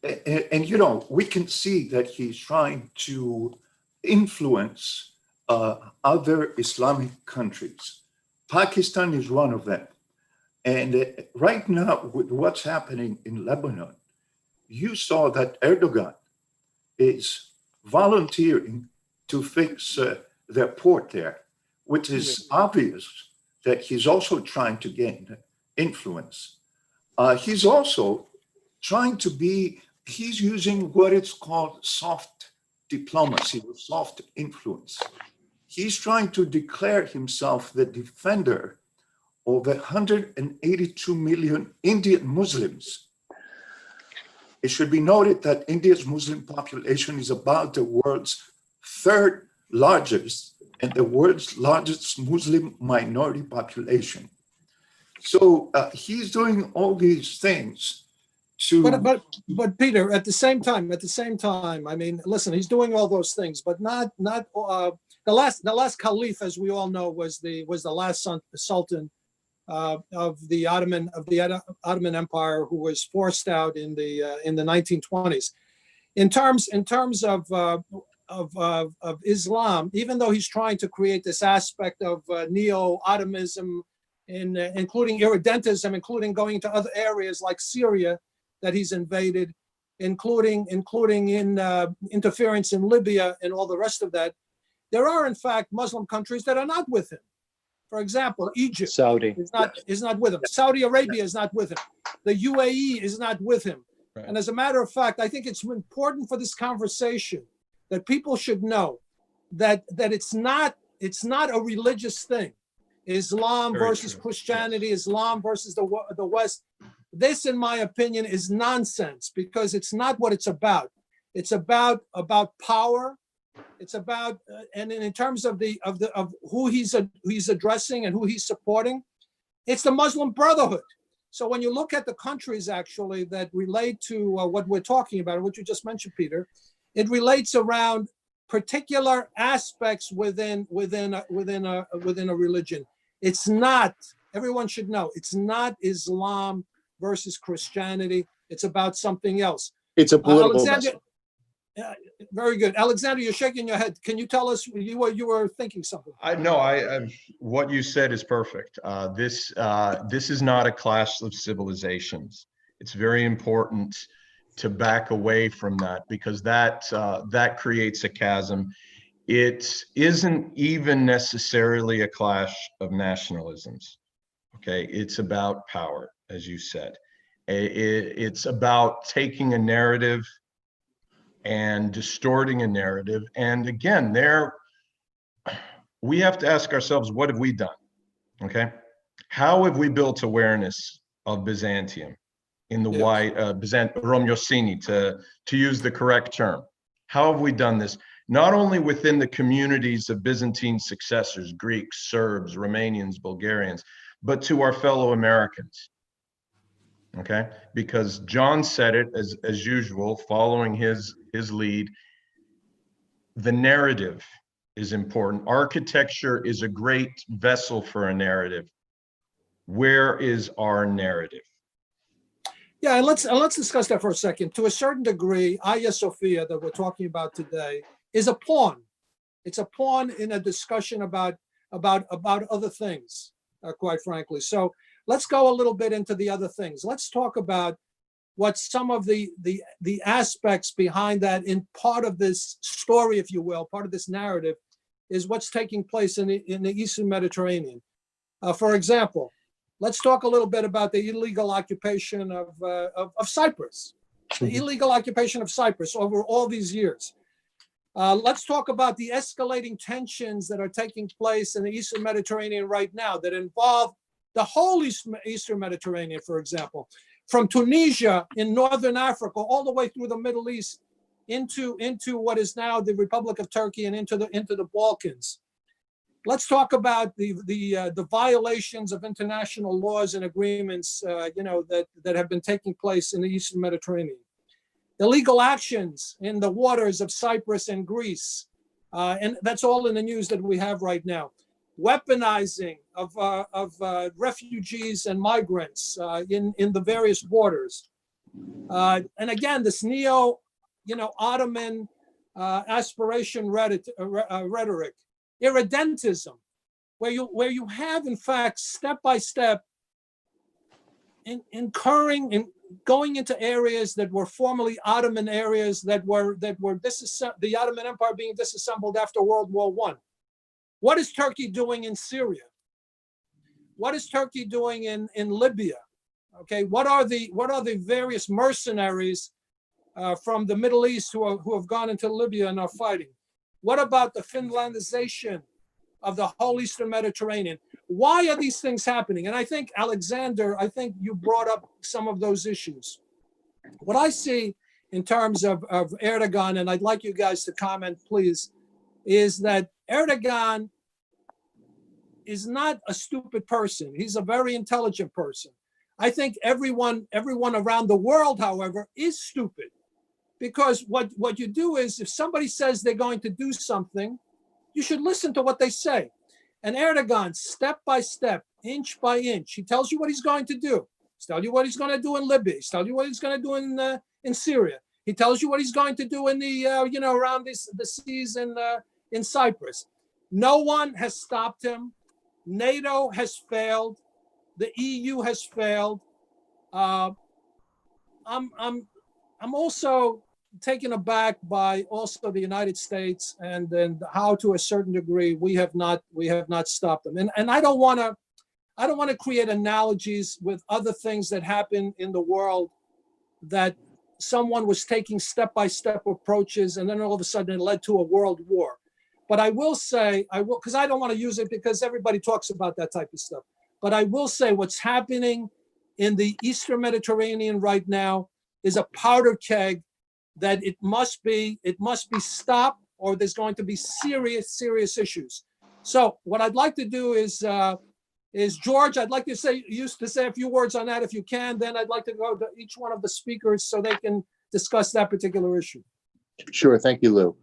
Speaker 4: And we can see that he's trying to influence other Islamic countries. Pakistan is one of them. And right now, with what's happening in Lebanon, you saw that Erdogan is volunteering to fix their port there, which is obvious that he's also trying to gain influence. He's also trying to be, he's using what is called soft diplomacy, or soft influence. He's trying to declare himself the defender of 182 million Indian Muslims. It should be noted that India's Muslim population is about the world's third largest and the world's largest Muslim minority population. So he's doing all these things to.
Speaker 1: But Peter, at the same time, I mean, listen, he's doing all those things, but not the last caliph, as we all know, was the last sultan of the Ottoman Empire, who was forced out in the 1920s. In terms of Islam, even though he's trying to create this aspect of neo-Ottomanism, including irredentism, including going to other areas like Syria that he's invaded, including in interference in Libya and all the rest of that, there are in fact Muslim countries that are not with him. For example, Egypt is not with him. Saudi Arabia is not with him. The UAE is not with him. Right. And as a matter of fact, I think it's important for this conversation that people should know that it's not a religious thing. Islam versus Christianity, Islam versus the West. This, in my opinion, is nonsense, because it's not what it's about. It's about power. It's about and in terms of who he's addressing and who he's supporting, it's the Muslim Brotherhood. So when you look at the countries actually that relate to what we're talking about, what you just mentioned, Peter, it relates around particular aspects within a religion. It's not. Everyone should know it's not Islam versus Christianity. It's about something else.
Speaker 2: It's a political
Speaker 1: Alexander, very good. Alexander, you're shaking your head. Can you tell us you were thinking something?
Speaker 3: What you said is perfect. This is not a clash of civilizations. It's very important to back away from that, because that creates a chasm. It isn't even necessarily a clash of nationalisms. Okay, it's about power, as you said. It's about taking a narrative and distorting a narrative. And again, we have to ask ourselves, what have we done? Okay, how have we built awareness of Byzantium in the Romyosini, to use the correct term? How have we done this? Not only within the communities of Byzantine successors, Greeks, Serbs, Romanians, Bulgarians, but to our fellow Americans. Okay, because John said it as usual, following his lead. The narrative is important. Architecture is a great vessel for a narrative. Where is our narrative?
Speaker 1: Yeah, and let's discuss that for a second. To a certain degree, Aghia Sophia that we're talking about today is a pawn. It's a pawn in a discussion about other things, quite frankly. So let's go a little bit into the other things. Let's talk about what some of the aspects behind that, in part of this story, if you will, part of this narrative, is what's taking place in the Eastern Mediterranean. For example, let's talk a little bit about the illegal occupation of Cyprus, the illegal occupation of Cyprus over all these years. Let's talk about the escalating tensions that are taking place in the Eastern Mediterranean right now that involve the whole Eastern Mediterranean, for example, from Tunisia in Northern Africa all the way through the Middle East into what is now the Republic of Turkey and into the Balkans. Let's talk about the violations of international laws and agreements, that have been taking place in the Eastern Mediterranean. Illegal actions in the waters of Cyprus and Greece, and that's all in the news that we have right now. Weaponizing of refugees and migrants in the various borders, and again, this Ottoman aspiration rhetoric, irredentism, where you have, in fact, step by step, incurring and going into areas that were formerly Ottoman areas that were the Ottoman Empire being disassembled after World War I. What is Turkey doing in Syria? What is Turkey doing in Libya? Okay, what are the various mercenaries from the Middle East who have gone into Libya and are fighting? What about the Finlandization of the whole Eastern Mediterranean? Why are these things happening? And I think, Alexander, you brought up some of those issues. What I see in terms of Erdogan, and I'd like you guys to comment, please, is that Erdogan is not a stupid person. He's a very intelligent person. I think everyone around the world, however, is stupid, because what you do is, if somebody says they're going to do something, you should listen to what they say. And Erdogan, step by step, inch by inch, he tells you what he's going to do. He's telling you what he's going to do in Libya. He's telling you what he's going to do in Syria. He tells you what he's going to do in the around the seas in Cyprus. No one has stopped him. NATO has failed. The EU has failed. I'm also taken aback by also the United States and then how, to a certain degree, we have not stopped them. And I don't want to create analogies with other things that happen in the world, that someone was taking step-by-step approaches and then all of a sudden it led to a world war. But I will say, because I don't want to use it because everybody talks about that type of stuff. But I will say what's happening in the Eastern Mediterranean right now is a powder keg that it must be stopped, or there's going to be serious issues. So what I'd like to do is George, I'd like to say a few words on that if you can. Then I'd like to go to each one of the speakers so they can discuss that particular issue.
Speaker 6: Sure, thank you, Lou.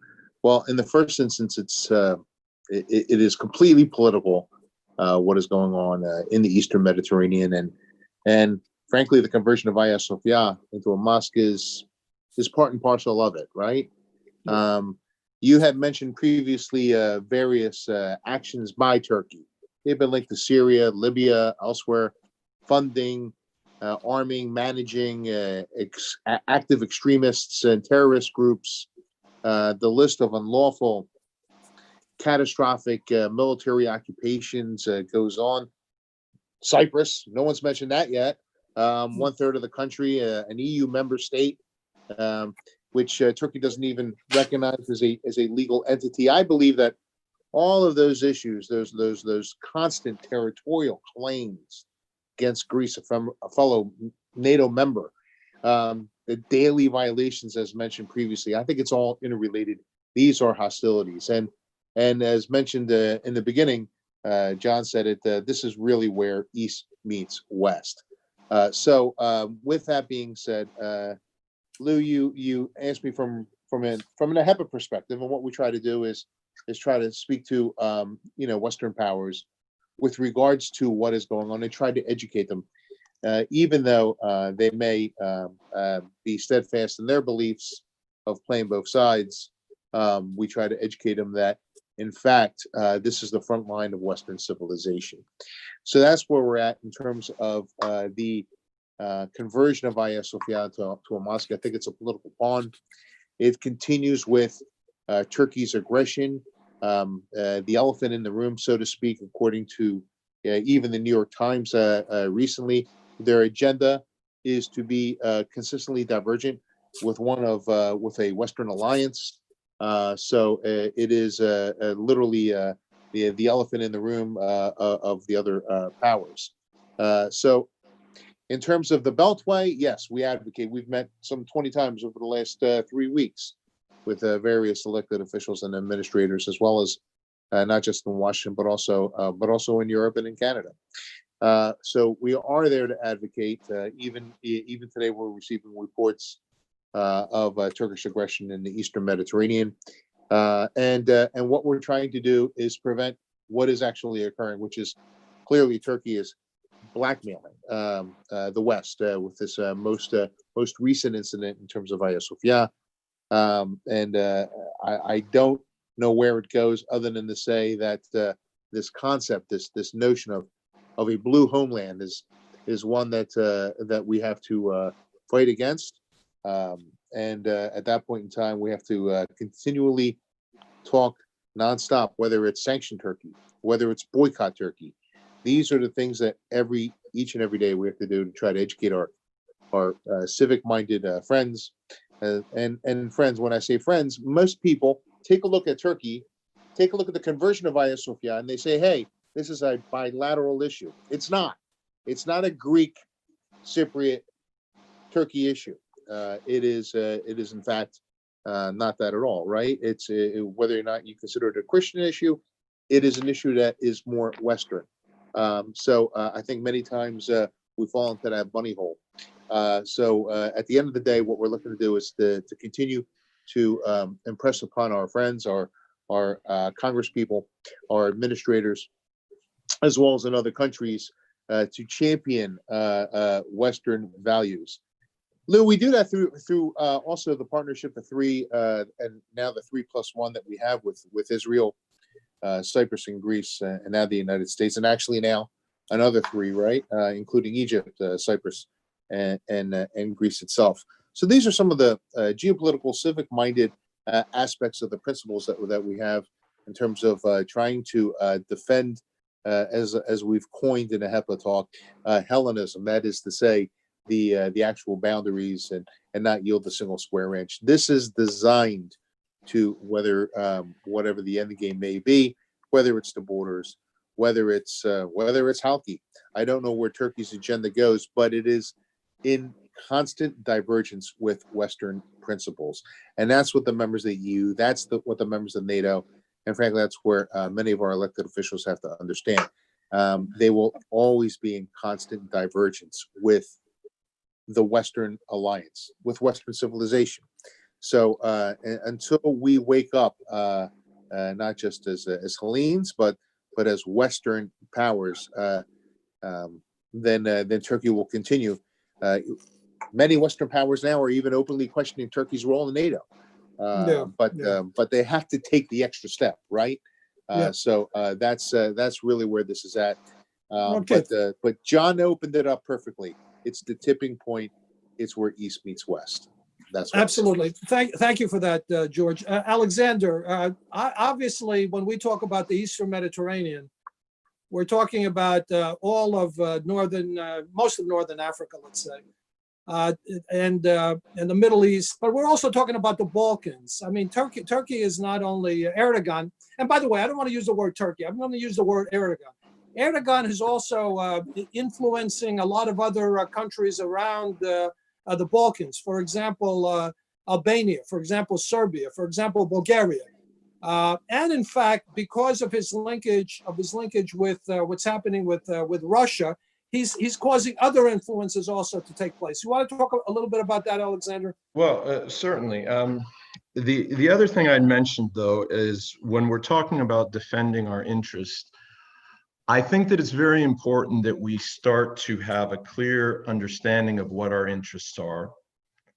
Speaker 6: Well, in the first instance, it is completely political, what is going on in the Eastern Mediterranean, and frankly, the conversion of Aghia Sophia into a mosque is part and parcel of it, right? You had mentioned previously various actions by Turkey. They've been linked to Syria, Libya, elsewhere, funding, arming, managing active extremists and terrorist groups. The list of unlawful, catastrophic military occupations goes on. Cyprus, no one's mentioned that yet. 1/3 of the country, an EU member state, which Turkey doesn't even recognize as a legal entity. I believe that all of those issues, those constant territorial claims against Greece, a fellow NATO member, the daily violations, as mentioned previously, I think it's all interrelated. These are hostilities, and as mentioned in the beginning, John said it. This is really where East meets West. So with that being said, Lou, you asked me from an AHEPA perspective, and what we try to do is try to speak to Western powers with regards to what is going on and try to educate them, even though they may be steadfast in their beliefs of playing both sides. We try to educate them that, in fact, this is the front line of Western civilization. So that's where we're at in terms of the conversion of Aghia Sophia to a mosque. I think it's a political pawn. It continues with Turkey's aggression, the elephant in the room, so to speak, according to even the New York Times recently. Their agenda is to be consistently divergent with with a Western alliance. So it is literally the elephant in the room of the other powers. So in terms of the Beltway, yes, we advocate. We've met some 20 times over the last 3 weeks with various elected officials and administrators, as well as not just in Washington, but also in Europe and in Canada. So we are there to advocate. Even today, we're receiving reports of Turkish aggression in the Eastern Mediterranean, and what we're trying to do is prevent what is actually occurring, which is clearly Turkey is blackmailing the West with this most recent incident in terms of Aghia Sophia. I don't know where it goes other than to say that this concept, this notion of a blue homeland is one that we have to fight against. At that point in time, we have to continually talk nonstop, whether it's sanction Turkey, whether it's boycott Turkey. These are the things that each and every day we have to do to try to educate our civic-minded friends. And friends, when I say friends, most people take a look at Turkey, take a look at the conversion of Aghia Sophia, and they say, hey, this is a bilateral issue. It's not. It's not a Greek, Cypriot, Turkey issue. It is in fact not that at all, right? It's whether or not you consider it a Christian issue, it is an issue that is more Western. So I think many times we fall into that bunny hole. So at the end of the day, what we're looking to do is to continue to impress upon our friends, our Congress people, our administrators, as well as in other countries, to champion Western values. Lou, we do that through also the partnership, the three, and now the 3+1 that we have with Israel, Cyprus, and Greece, and now the United States, and actually now another three, right, including Egypt, Cyprus, and Greece itself. So these are some of the geopolitical, civic-minded aspects of the principles that we have in terms of trying to defend, as we've coined in a AHEPA talk, Hellenism. That is to say, the actual boundaries and not yield a single square inch. This is designed to whatever the end game may be, whether it's the borders, whether it's Halki. I don't know where Turkey's agenda goes, but it is in constant divergence with Western principles, and that's what the members of the EU, what the members of NATO, and frankly, that's where many of our elected officials have to understand. They will always be in constant divergence with the Western alliance, with Western civilization. So until we wake up, not just as Hellenes, but as Western powers, then Turkey will continue. Many Western powers now are even openly questioning Turkey's role in NATO. But they have to take the extra step, right? So that's really where this is at. But John opened it up perfectly. It's the tipping point. It's where East meets West. That's what
Speaker 1: absolutely. Thank you for that, George. Alexander, obviously, when we talk about the Eastern Mediterranean, we're talking about all of most of northern Africa, let's say, and the Middle East. But we're also talking about the Balkans. I mean, Turkey is not only Erdogan. And by the way, I don't want to use the word Turkey. I'm going to use the word Erdogan. Erdogan is also influencing a lot of other countries around the Balkans. For example, Albania, for example, Serbia, for example, Bulgaria. And in fact, because of his linkage with what's happening with Russia, he's causing other influences also to take place. You want to talk a little bit about that, Alexander?
Speaker 3: Well, certainly. The other thing I'd mentioned, though, is when we're talking about defending our interests, I think that it's very important that we start to have a clear understanding of what our interests are,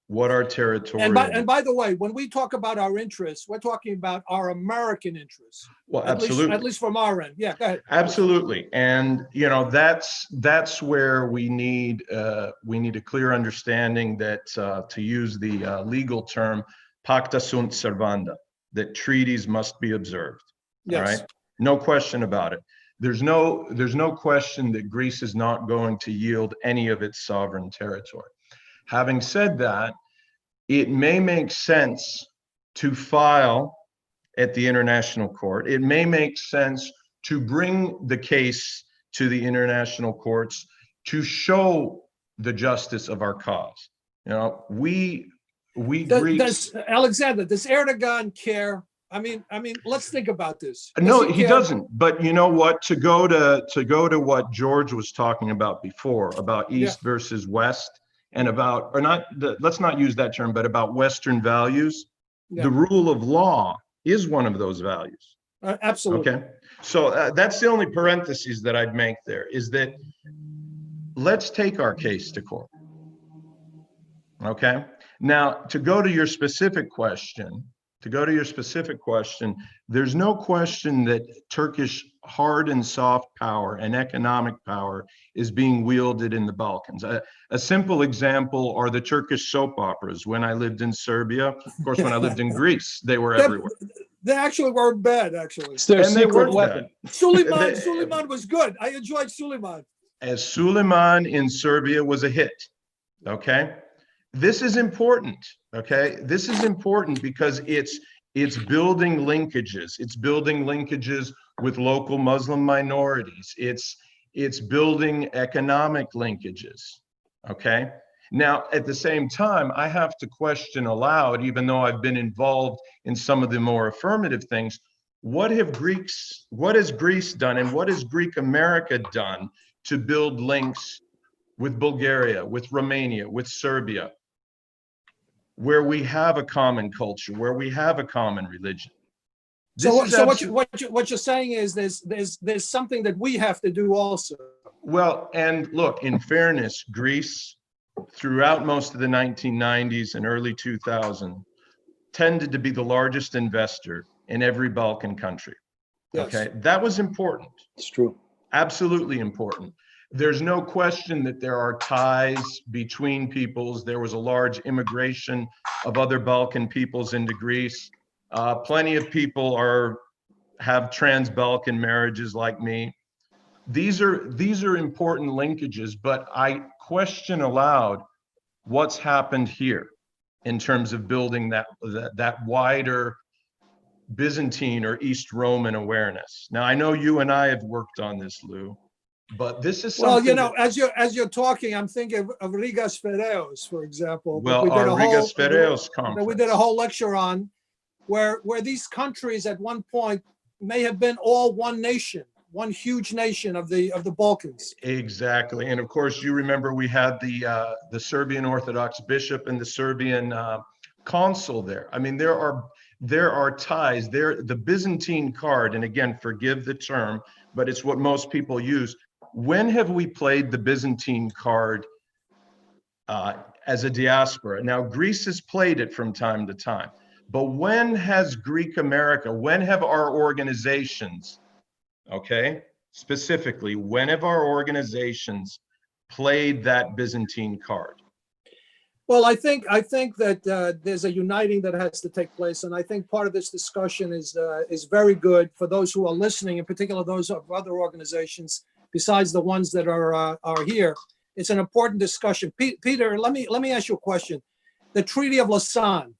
Speaker 3: what our territory.
Speaker 1: And by the way, when we talk about our interests, we're talking about our American interests.
Speaker 3: Well,
Speaker 1: absolutely. At least from our end. Yeah, go ahead.
Speaker 3: Absolutely. And that's where we need a clear understanding that, to use the legal term, pacta sunt servanda, that treaties must be observed. Yes. All right. No question about it. There's no question that Greece is not going to yield any of its sovereign territory. Having said that, it may make sense to file at the International Court. It may make sense to bring the case to the international courts to show the justice of our cause. We Greeks.
Speaker 1: Alexander, does Erdogan care? I mean, let's think about this.
Speaker 3: No, he doesn't. But you know what? To go to what George was talking about before, about East versus West, and about, or not, let's not use that term, but about Western values. Yeah. The rule of law is one of those values.
Speaker 1: Absolutely.
Speaker 3: Okay. So that's the only parentheses that I'd make there, is that let's take our case to court. Okay. Now, to go to your specific question, there's no question that Turkish hard and soft power and economic power is being wielded in the Balkans. A simple example are the Turkish soap operas. When I lived in Serbia, of course, when I lived in Greece, they were everywhere.
Speaker 1: They actually weren't bad, actually.
Speaker 2: It's their
Speaker 3: And they
Speaker 2: secret
Speaker 3: weren't
Speaker 2: weapon.
Speaker 1: Suleiman was good. I enjoyed Suleiman.
Speaker 3: As Suleiman in Serbia was a hit, okay? This is important, okay? This is important because it's building linkages. It's building linkages with local Muslim minorities. It's building economic linkages, okay? Now, at the same time, I have to question aloud, even though I've been involved in some of the more affirmative things, what has Greece done and what has Greek America done to build links with Bulgaria, with Romania, with Serbia, where we have a common culture, where we have a common religion?
Speaker 1: So what you're saying is there's something that we have to do also.
Speaker 3: Well, and look, in fairness, Greece, throughout most of the 1990s and early 2000s, tended to be the largest investor in every Balkan country.
Speaker 1: Yes.
Speaker 3: Okay, that was important.
Speaker 2: It's true.
Speaker 3: Absolutely important. There's no question that there are ties between peoples. There was a large immigration of other Balkan peoples into Greece. Plenty of people have trans-Balkan marriages like me. These are important linkages, but I question aloud what's happened here in terms of building that wider Byzantine or East Roman awareness. Now, I know you and I have worked on this, Lou, but this is something.
Speaker 1: Well, you know, as you're talking, I'm thinking of Rigas Fereos, for example.
Speaker 3: Well, our Rigas Fereos conference
Speaker 1: that we did a whole lecture on, where these countries at one point may have been all one nation, one huge nation of the Balkans.
Speaker 3: Exactly, and of course, you remember we had the Serbian Orthodox bishop and the Serbian consul there. I mean, there are ties there. The Byzantine card, and again, forgive the term, but it's what most people use. When have we played the Byzantine card as a diaspora? Now, Greece has played it from time to time, but when has Greek America, when have our organizations, okay, specifically, when have our organizations played that Byzantine card?
Speaker 1: Well, I think that there's a uniting that has to take place, and I think part of this discussion is very good for those who are listening, in particular those of other organizations besides the ones that are here. It's an important discussion. Peter, let me ask you a question. The Treaty of Lausanne.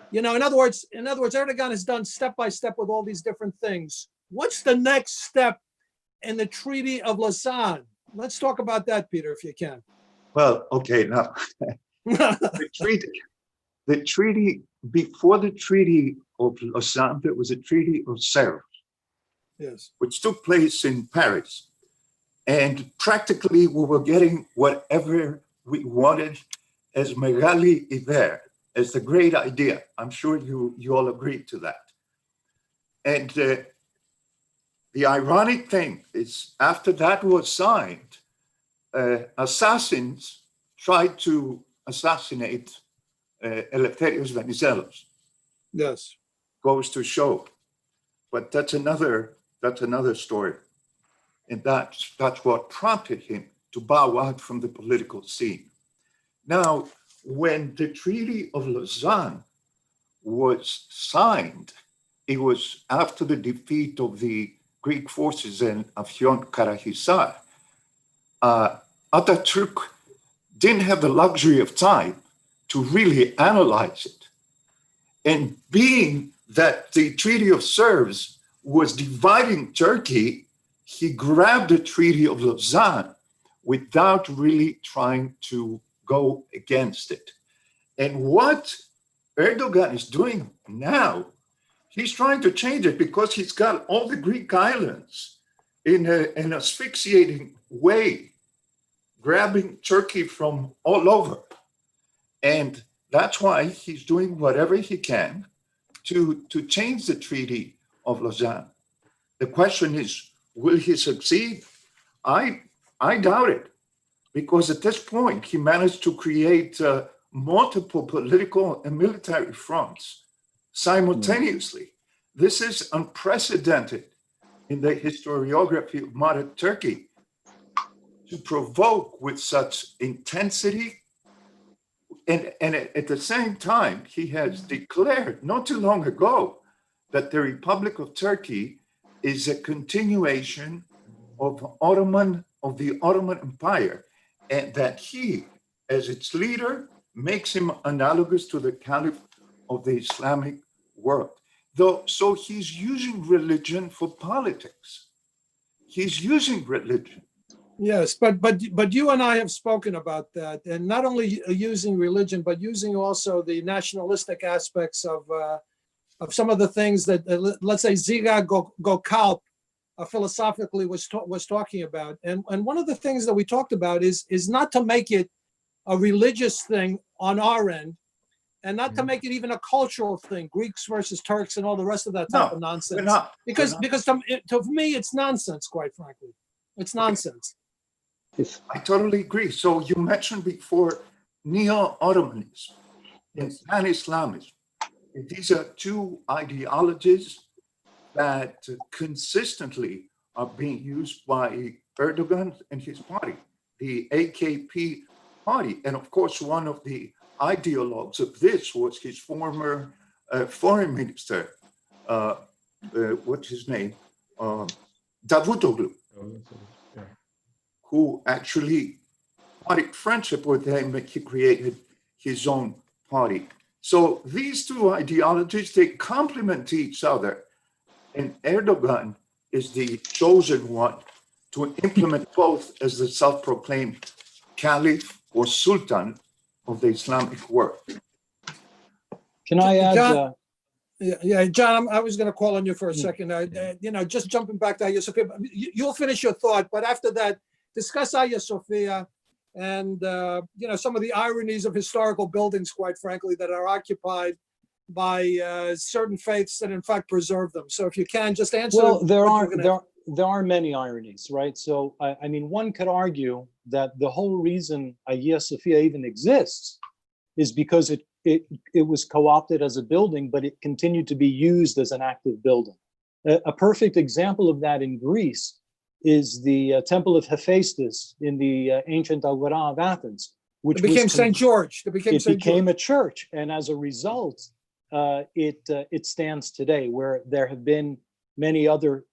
Speaker 1: You know, in other words, Erdogan has done step by step with all these different things. What's the next step in the Treaty of Lausanne? Let's talk about that, Peter, if you can.
Speaker 4: Well, okay, now the treaty before the Treaty of Lausanne, there was a Treaty of Savvas,
Speaker 1: Yes,
Speaker 4: which took place in Paris, and practically we were getting whatever we wanted as Megali Iver, as the great idea. I'm sure you all agree to that. And the ironic thing is, after that was signed, assassins tried to assassinate Eleftherios Venizelos.
Speaker 1: yes.
Speaker 4: Goes to show, but that's another story, and that's what prompted him to bow out from the political scene. Now, when the Treaty of Lausanne was signed, it was after the defeat of the Greek forces in Afyon Karahisar. Atatürk didn't have the luxury of time to really analyze it. And being that the Treaty of Sevres was dividing Turkey, he grabbed the Treaty of Lausanne without really trying to go against it. And what Erdogan is doing now, he's trying to change it because he's got all the Greek islands in an asphyxiating way, grabbing Turkey from all over. And that's why he's doing whatever he can to change the Treaty of Lausanne. The question is, will he succeed? I doubt it, because at this point, he managed to create multiple political and military fronts simultaneously. This is unprecedented in the historiography of modern Turkey, to provoke with such intensity. And at the same time, he has declared not too long ago that the Republic of Turkey is a continuation of the Ottoman Empire, and that he, as its leader, makes him analogous to the Caliph of the Islamic world. So he's using religion for politics. He's using religion.
Speaker 1: Yes, but you and I have spoken about that, and not only using religion, but using also the nationalistic aspects of some of the things that, let's say, Ziga Gökalp philosophically was talking about. And one of the things that we talked about is not to make it a religious thing on our end, and not to make it even a cultural thing, Greeks versus Turks and all the rest of that type of nonsense. Because to me, it's nonsense, quite frankly. It's nonsense.
Speaker 4: I totally agree. So you mentioned before neo-Ottomanism and pan-Islamism. These are two ideologies that consistently are being used by Erdogan and his party, the AKP party. And of course, one of the ideologues of this was his former foreign minister, what's his name? Davutoglu, who actually parted friendship with him, and he created his own party. So these two ideologies, they complement each other. And Erdogan is the chosen one to implement both as the self-proclaimed Caliph or Sultan of the Islamic world.
Speaker 2: Can I add?
Speaker 1: John, yeah, John, I was going to call on you for a second. Just jumping back to Aghia Sophia, you'll finish your thought, but after that, discuss Aghia Sophia and some of the ironies of historical buildings, quite frankly, that are occupied by certain faiths that in fact preserve them. So if you can, just answer.
Speaker 2: Well, there are many ironies, right? So I mean, one could argue that the whole reason Aghia Sophia even exists is because it was co-opted as a building, but it continued to be used as an active building. A perfect example of that in Greece is the Temple of Hephaestus in the ancient Agora of Athens, which
Speaker 1: became St. George. It
Speaker 2: became a church, and as a result, it stands today, where there have been many other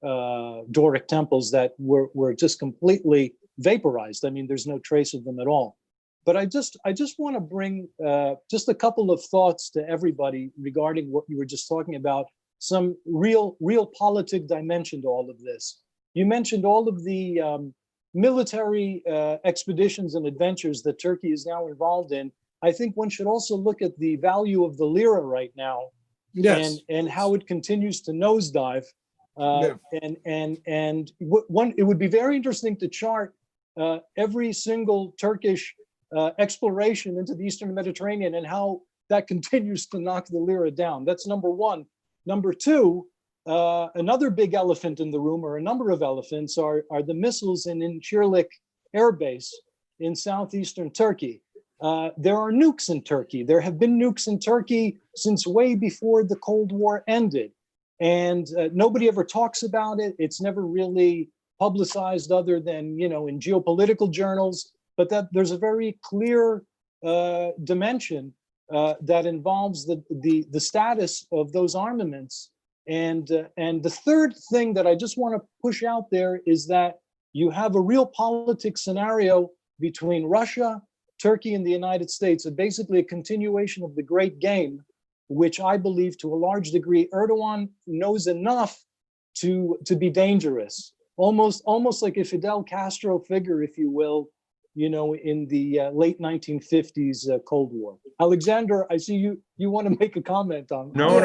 Speaker 2: Doric temples that were just completely vaporized. I mean, there's no trace of them at all. But I just want to bring just a couple of thoughts to everybody regarding what you were just talking about, some real politic dimension to all of this. You mentioned all of the military expeditions and adventures that Turkey is now involved in. I think one should also look at the value of the lira right now,
Speaker 1: yes,
Speaker 2: and how it continues to nosedive. And it would be very interesting to chart every single Turkish exploration into the Eastern Mediterranean and how that continues to knock the lira down. That's number one. Number two, another big elephant in the room, or a number of elephants, are the missiles in Incirlik Air Base in southeastern Turkey. There are nukes in Turkey. There have been nukes in Turkey since way before the Cold War ended. And nobody ever talks about it. It's never really publicized other than, in geopolitical journals, but that there's a very clear dimension that involves the status of those armaments. And the third thing that I just want to push out there is that you have a real politics scenario between Russia, Turkey, and the United States, and basically a continuation of the great game, which I believe to a large degree Erdogan knows enough to be dangerous, almost like a Fidel Castro figure, if you will, in the late 1950s Cold War. Alexander, I see you want to make a comment on.
Speaker 3: No.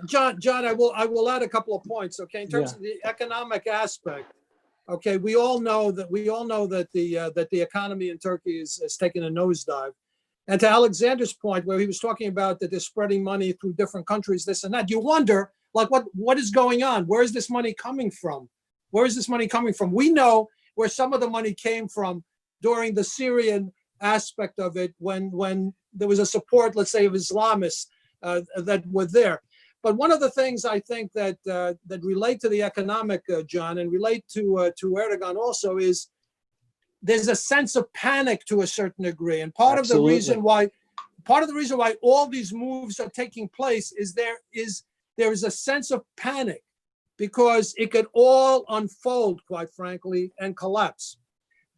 Speaker 1: John, I will add a couple of points. Okay, in terms of the economic aspect. Okay, we all know that the economy in Turkey is taking a nosedive. And to Alexander's point, where he was talking about that they're spreading money through different countries, this and that, you wonder, like, what is going on? Where is this money coming from? Where is this money coming from? We know where some of the money came from during the Syrian aspect of it when there was a support, let's say, of Islamists that were there. But one of the things I think that that relate to the economic, John, and relate to Erdogan also is there's a sense of panic to a certain degree, and part of the reason why all these moves are taking place is there is a sense of panic because it could all unfold, quite frankly, and collapse.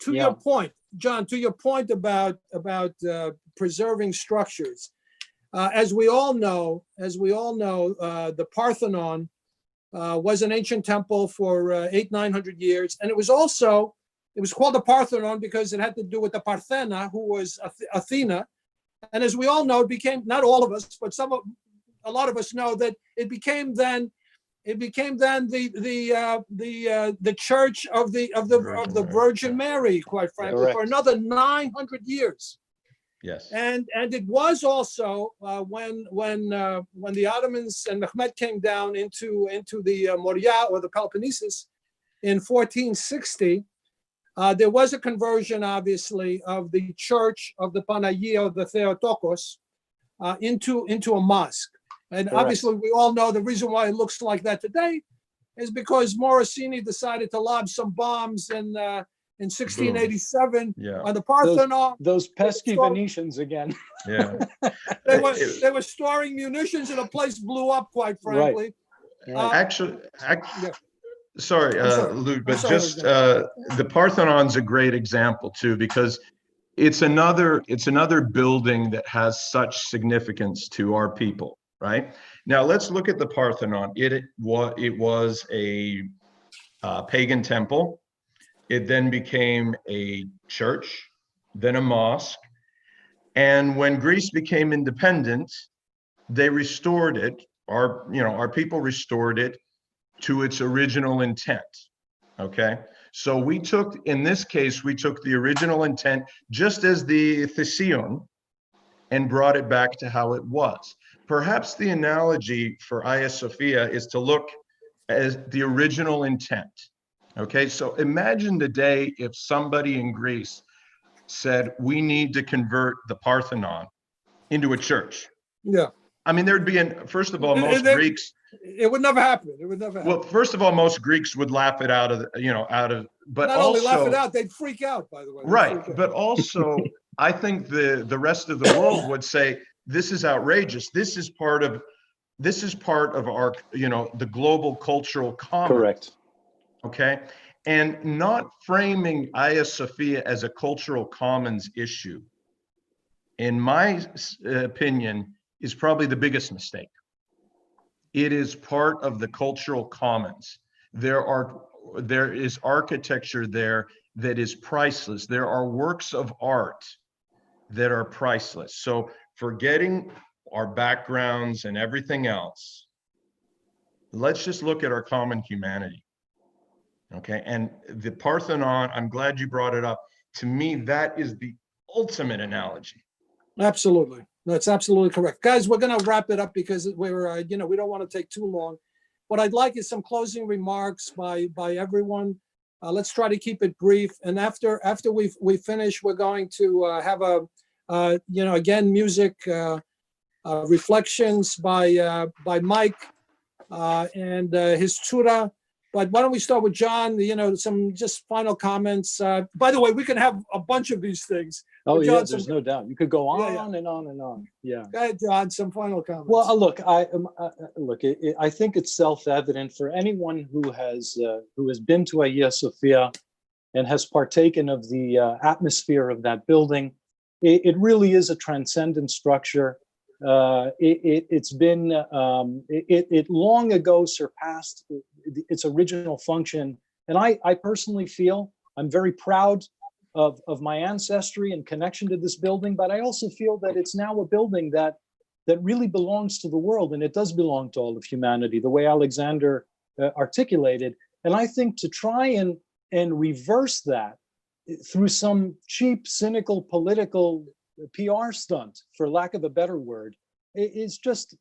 Speaker 1: To your point, John, to your point about preserving structures, as we all know, the Parthenon was an ancient temple for 800-900 years, and it was called the Parthenon because it had to do with the Parthena, who was Athena. And as we all know, it became, not all of us, but a lot of us know that it became then the church of the Virgin Mary, quite frankly, for another 900 years.
Speaker 3: Yes.
Speaker 1: And it was also when the Ottomans and Mehmed came down into the Morea or the Peloponnesus in 1460. There was a conversion, obviously, of the church of the Panagia, the Theotokos, into a mosque. And obviously, we all know the reason why it looks like that today is because Morosini decided to lob some bombs in 1687 on the Parthenon.
Speaker 2: Those pesky Venetians again.
Speaker 3: Yeah.
Speaker 1: They were storing munitions and the place blew up, quite frankly.
Speaker 3: Actually, sorry, Lou, but just the Parthenon's a great example too, because it's another building that has such significance to our people, right? Now let's look at the Parthenon. It was a pagan temple. It then became a church, then a mosque. And when Greece became independent, they restored it. Our people restored it to its original intent. Okay. So in this case, we took the original intent, just as the Theseion, and brought it back to how it was. Perhaps the analogy for Aghia Sophia is to look at the original intent. Okay, so imagine today if somebody in Greece said, we need to convert the Parthenon into a church.
Speaker 1: Yeah.
Speaker 3: I mean, there'd be, first of all, most Greeks.
Speaker 1: It would never happen. It would never happen.
Speaker 3: Well, first of all, most Greeks would laugh it out of, but
Speaker 1: not
Speaker 3: also.
Speaker 1: Not only laugh it out, they'd freak out, by the way.
Speaker 3: Right, but also, I think the rest of the world would say, this is outrageous. This is part of our, the global cultural commons. Correct. Okay, and not framing Aghia Sophia as a cultural commons issue, in my opinion, is probably the biggest mistake. It is part of the cultural commons. There is architecture there that is priceless. There are works of art that are priceless. So forgetting our backgrounds and everything else, let's just look at our common humanity. Okay, and the Parthenon, I'm glad you brought it up. To me, that is the ultimate analogy.
Speaker 1: Absolutely. That's absolutely correct. Guys, we're going to wrap it up because we're, we don't want to take too long. What I'd like is some closing remarks by everyone. Let's try to keep it brief. And after we finish, we're going to have again, music reflections by Mike and his toura. But why don't we start with John, some just final comments. By the way, we can have a bunch of these things.
Speaker 2: Oh,
Speaker 1: John,
Speaker 2: yeah, there's no doubt. You could go on and on and on. Yeah.
Speaker 1: Go ahead, John, some final comments.
Speaker 2: Well, I think it's self-evident for anyone who has been to Aghia Sophia and has partaken of the atmosphere of that building. It really is a transcendent structure. It long ago surpassed its original function. And I personally feel I'm very proud of my ancestry and connection to this building, but I also feel that it's now a building that really belongs to the world, and it does belong to all of humanity, the way Alexander articulated. And I think to try and reverse that through some cheap, cynical, political PR stunt, for lack of a better word, it's just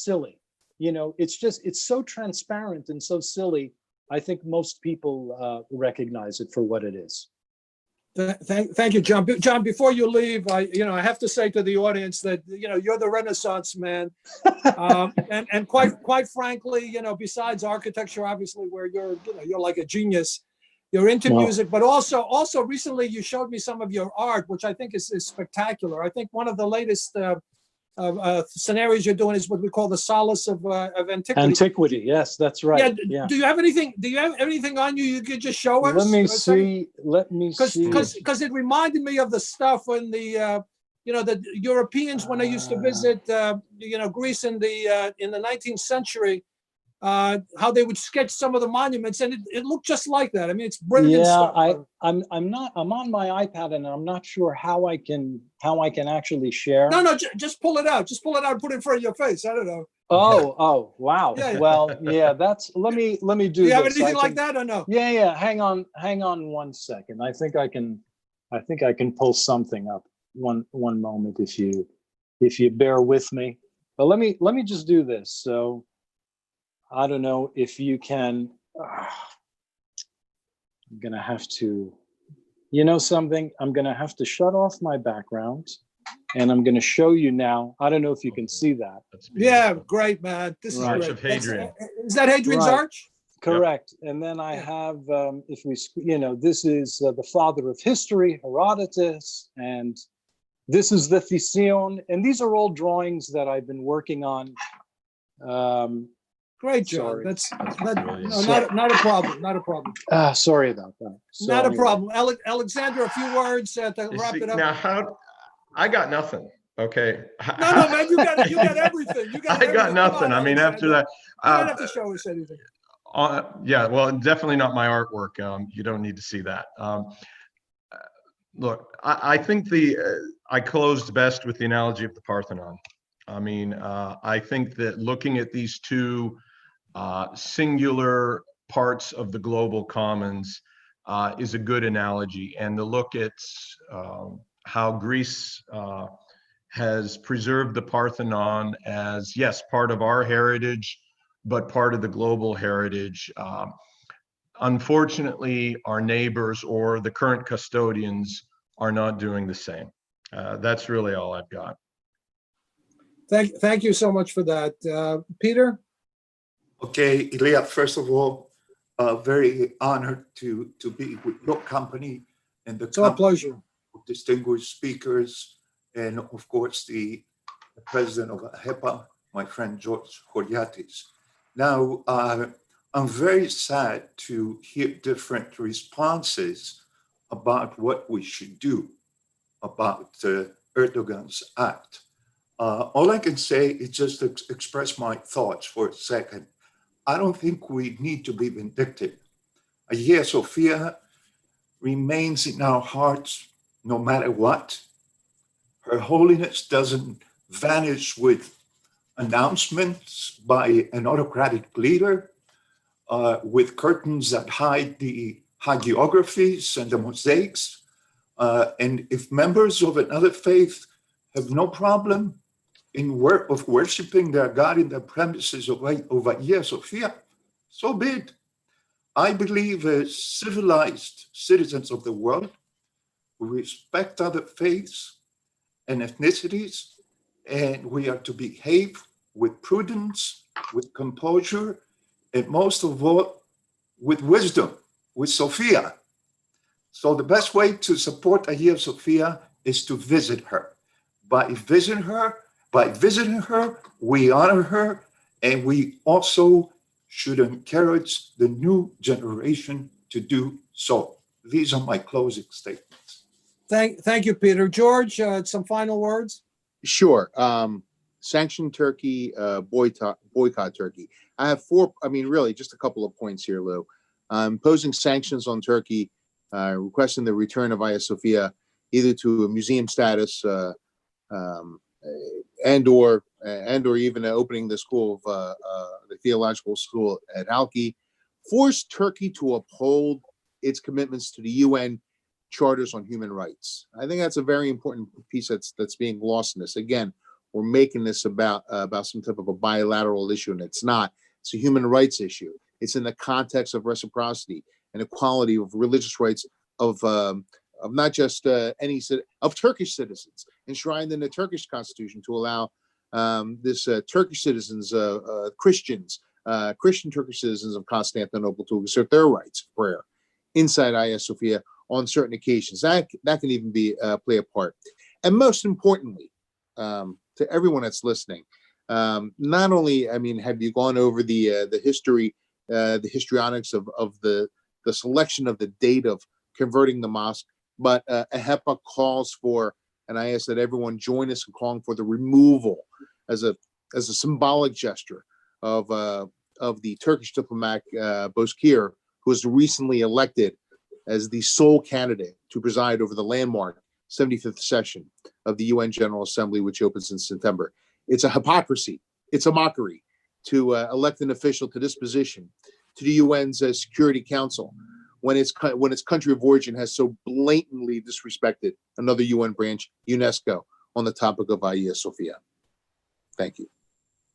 Speaker 2: silly. It's so transparent and so silly. I think most people recognize it for what it is.
Speaker 1: Thank you, John. John, before you leave, I have to say to the audience that, you're the Renaissance man. And quite frankly, besides architecture, obviously, where you're like a genius, you're into music, but also recently you showed me some of your art, which I think is spectacular. I think one of the latest scenarios you're doing is what we call the solace of antiquity.
Speaker 2: Antiquity, yes, that's right.
Speaker 1: Yeah. Do you have anything on you could just show us?
Speaker 2: Let me see.
Speaker 1: Because it reminded me of the stuff when the Europeans, when they used to visit Greece in the 19th century, how they would sketch some of the monuments, and it looked just like that. I mean, it's brilliant stuff.
Speaker 2: I'm on my iPad, and I'm not sure how I can actually share.
Speaker 1: No, just pull it out. Just pull it out and put it in front of your face. I don't know.
Speaker 2: Oh, wow.
Speaker 1: Yeah.
Speaker 2: Well, yeah, that's, let me do this.
Speaker 1: Do you have anything like that or no?
Speaker 2: Yeah. Hang on 1 second. I think I can pull something up. One moment, if you bear with me. But let me just do this. So I don't know if you can. I'm gonna have to, something. I'm gonna have to shut off my background, and I'm gonna show you now. I don't know if you can see that.
Speaker 1: Yeah, great, man. This is
Speaker 2: Right.
Speaker 1: great.
Speaker 3: Of Hadrian.
Speaker 1: Is that Hadrian's
Speaker 2: Right.
Speaker 1: Arch?
Speaker 2: Correct. And then I have, if we, this is the father of history, Herodotus, and this is the Thesion, and these are all drawings that I've been working on.
Speaker 1: Great, John.
Speaker 2: Sorry.
Speaker 1: That's
Speaker 3: brilliant.
Speaker 1: not a problem. Not a problem.
Speaker 2: Sorry about that. So
Speaker 1: Not a
Speaker 2: anyway.
Speaker 1: problem. Alexander, a few words to
Speaker 3: You
Speaker 1: wrap
Speaker 3: see,
Speaker 1: it up.
Speaker 3: now I got nothing. Okay.
Speaker 1: No, man, you got everything. You got
Speaker 3: I got
Speaker 1: everything.
Speaker 3: nothing.
Speaker 1: Come on,
Speaker 3: I mean, after
Speaker 1: Alexander.
Speaker 3: that,
Speaker 1: You don't have to show us anything.
Speaker 3: yeah, well, definitely not my artwork. You don't need to see that. Look, I think I closed best with the analogy of the Parthenon. I mean, I think that looking at these two singular parts of the global commons is a good analogy. And to look at how Greece has preserved the Parthenon as, yes, part of our heritage, but part of the global heritage. Unfortunately, our neighbors or the current custodians are not doing the same. That's really all I've got.
Speaker 1: Thank you so much for that. Peter?
Speaker 4: Okay, Ilya, first of all, very honored to be with your company and the
Speaker 1: It's our pleasure.
Speaker 4: of distinguished speakers, and of course, the president of AHEPA, my friend George Fotiadis. Now, I'm very sad to hear different responses about what we should do about Erdogan's act. All I can say is just express my thoughts for a second. I don't think we need to be vindictive. Aghia Sophia remains in our hearts no matter what. Her holiness doesn't vanish with announcements by an autocratic leader, with curtains that hide the hagiographies and the mosaics. And if members of another faith have no problem of worshiping their God in the premises of Aghia Sophia, so be it. I believe as civilized citizens of the world who respect other faiths and ethnicities, and we are to behave with prudence, with composure, and most of all, with wisdom, with Sophia. So the best way to support Aghia Sophia is to visit her. By visiting her, we honor her, and we also should encourage the new generation to do so. These are my closing statements.
Speaker 1: Thank you, Peter. George, some final words?
Speaker 6: Sure. Sanction Turkey, boycott Turkey. I have really just a couple of points here, Lou. Imposing sanctions on Turkey, requesting the return of Aghia Sophia either to a museum status and or even opening the school of the theological school at Halki, force Turkey to uphold its commitments to the UN charters on human rights. I think that's a very important piece that's being lost in this. Again, we're making this about some type of a bilateral issue, and it's not. It's a human rights issue. It's in the context of reciprocity and equality of religious rights of of not just of Turkish citizens enshrined in the Turkish constitution to allow Turkish citizens, Christians, Christian Turkish citizens of Constantinople to assert their rights of prayer inside Aghia Sophia on certain occasions. That can even be play a part. And most importantly, to everyone that's listening, not only, I mean, have you gone over the history, the histrionics of the selection of the date of converting the mosque, but AHEPA calls for, and I ask that everyone join us in calling for the removal as a symbolic gesture of the Turkish diplomat Bozkir, who was recently elected as the sole candidate to preside over the landmark 75th session of the UN General Assembly, which opens in September. It's a hypocrisy. It's a mockery to elect an official to this position, to the UN's Security Council, when its country of origin has so blatantly disrespected another UN branch, UNESCO, on the topic of Aghia Sophia. Thank you.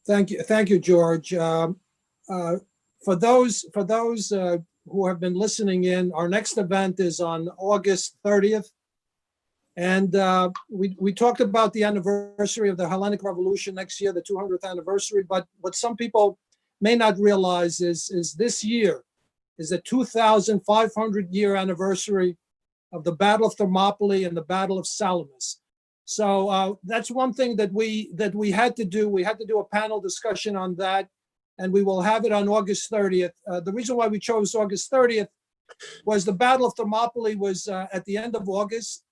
Speaker 1: Thank you, George. For those who have been listening in, our next event is on August 30th. And we talked about the anniversary of the Hellenic Revolution next year, the 200th anniversary. But what some people may not realize is this year is the 2,500-year anniversary of the Battle of Thermopylae and the Battle of Salamis. So that's one thing that we had to do. We had to do a panel discussion on that, and we will have it on August 30th. The reason why we chose August 30th was the Battle of Thermopylae was at the end of August.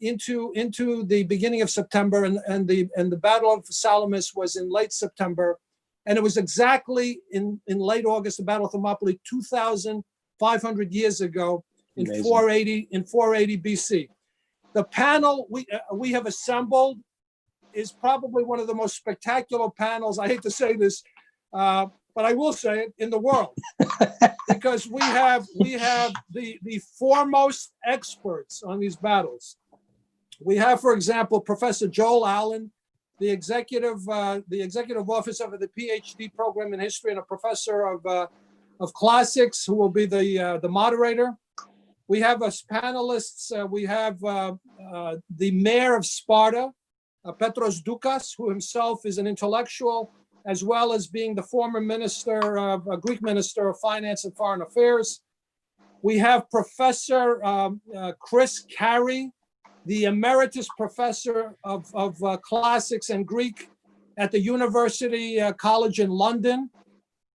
Speaker 1: Into the beginning of September, and the Battle of Salamis was in late September, and it was exactly in late August, the Battle of Thermopylae, 2,500 years ago, in 480 BC. The panel we have assembled is probably one of the most spectacular panels. I hate to say this, but I will say it, in the world, because we have the foremost experts on these battles. We have, for example, Professor Joel Allen, the executive officer of the PhD program in history and a professor of classics, who will be the moderator. We have as panelists, we have the mayor of Sparta, Petros Doukas, who himself is an intellectual, as well as being the former Greek minister of finance and foreign affairs. We have Professor Chris Carey, the emeritus professor of classics and Greek at the University College in London.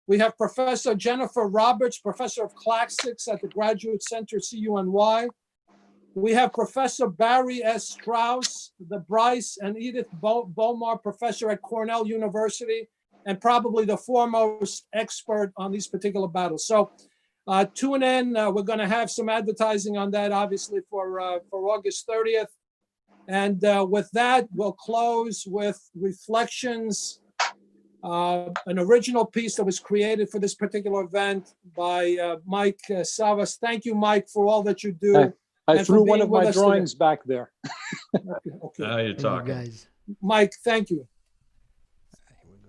Speaker 1: We have Professor Jennifer Roberts, professor of classics at the Graduate Center, CUNY. We have Professor Barry S. Strauss, the Bryce and Edith Bomar professor at Cornell University, and probably the foremost expert on these particular battles. So tune in. We're going to have some advertising on that, obviously, for August 30th. And with that, we'll close with reflections, an original piece that was created for this particular event by Mike Savvas. Thank you, Mike, for all that you do.
Speaker 2: I threw one of my drawings back there.
Speaker 1: Okay.
Speaker 3: Now you're talking.
Speaker 5: Guys.
Speaker 1: Mike, thank you.
Speaker 5: Here we go.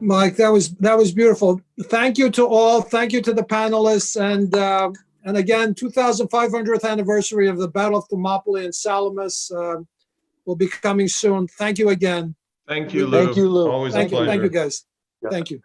Speaker 1: Mike, that was beautiful. Thank you to all. Thank you to the panelists, and again, 2500th anniversary of the Battle of Thermopylae and Salamis will be coming soon. Thank you again.
Speaker 3: Thank you, Lou.
Speaker 2: Thank you, Lou.
Speaker 3: Always a
Speaker 1: Thank you,
Speaker 3: pleasure.
Speaker 1: guys.
Speaker 4: Yeah.
Speaker 1: Thank you.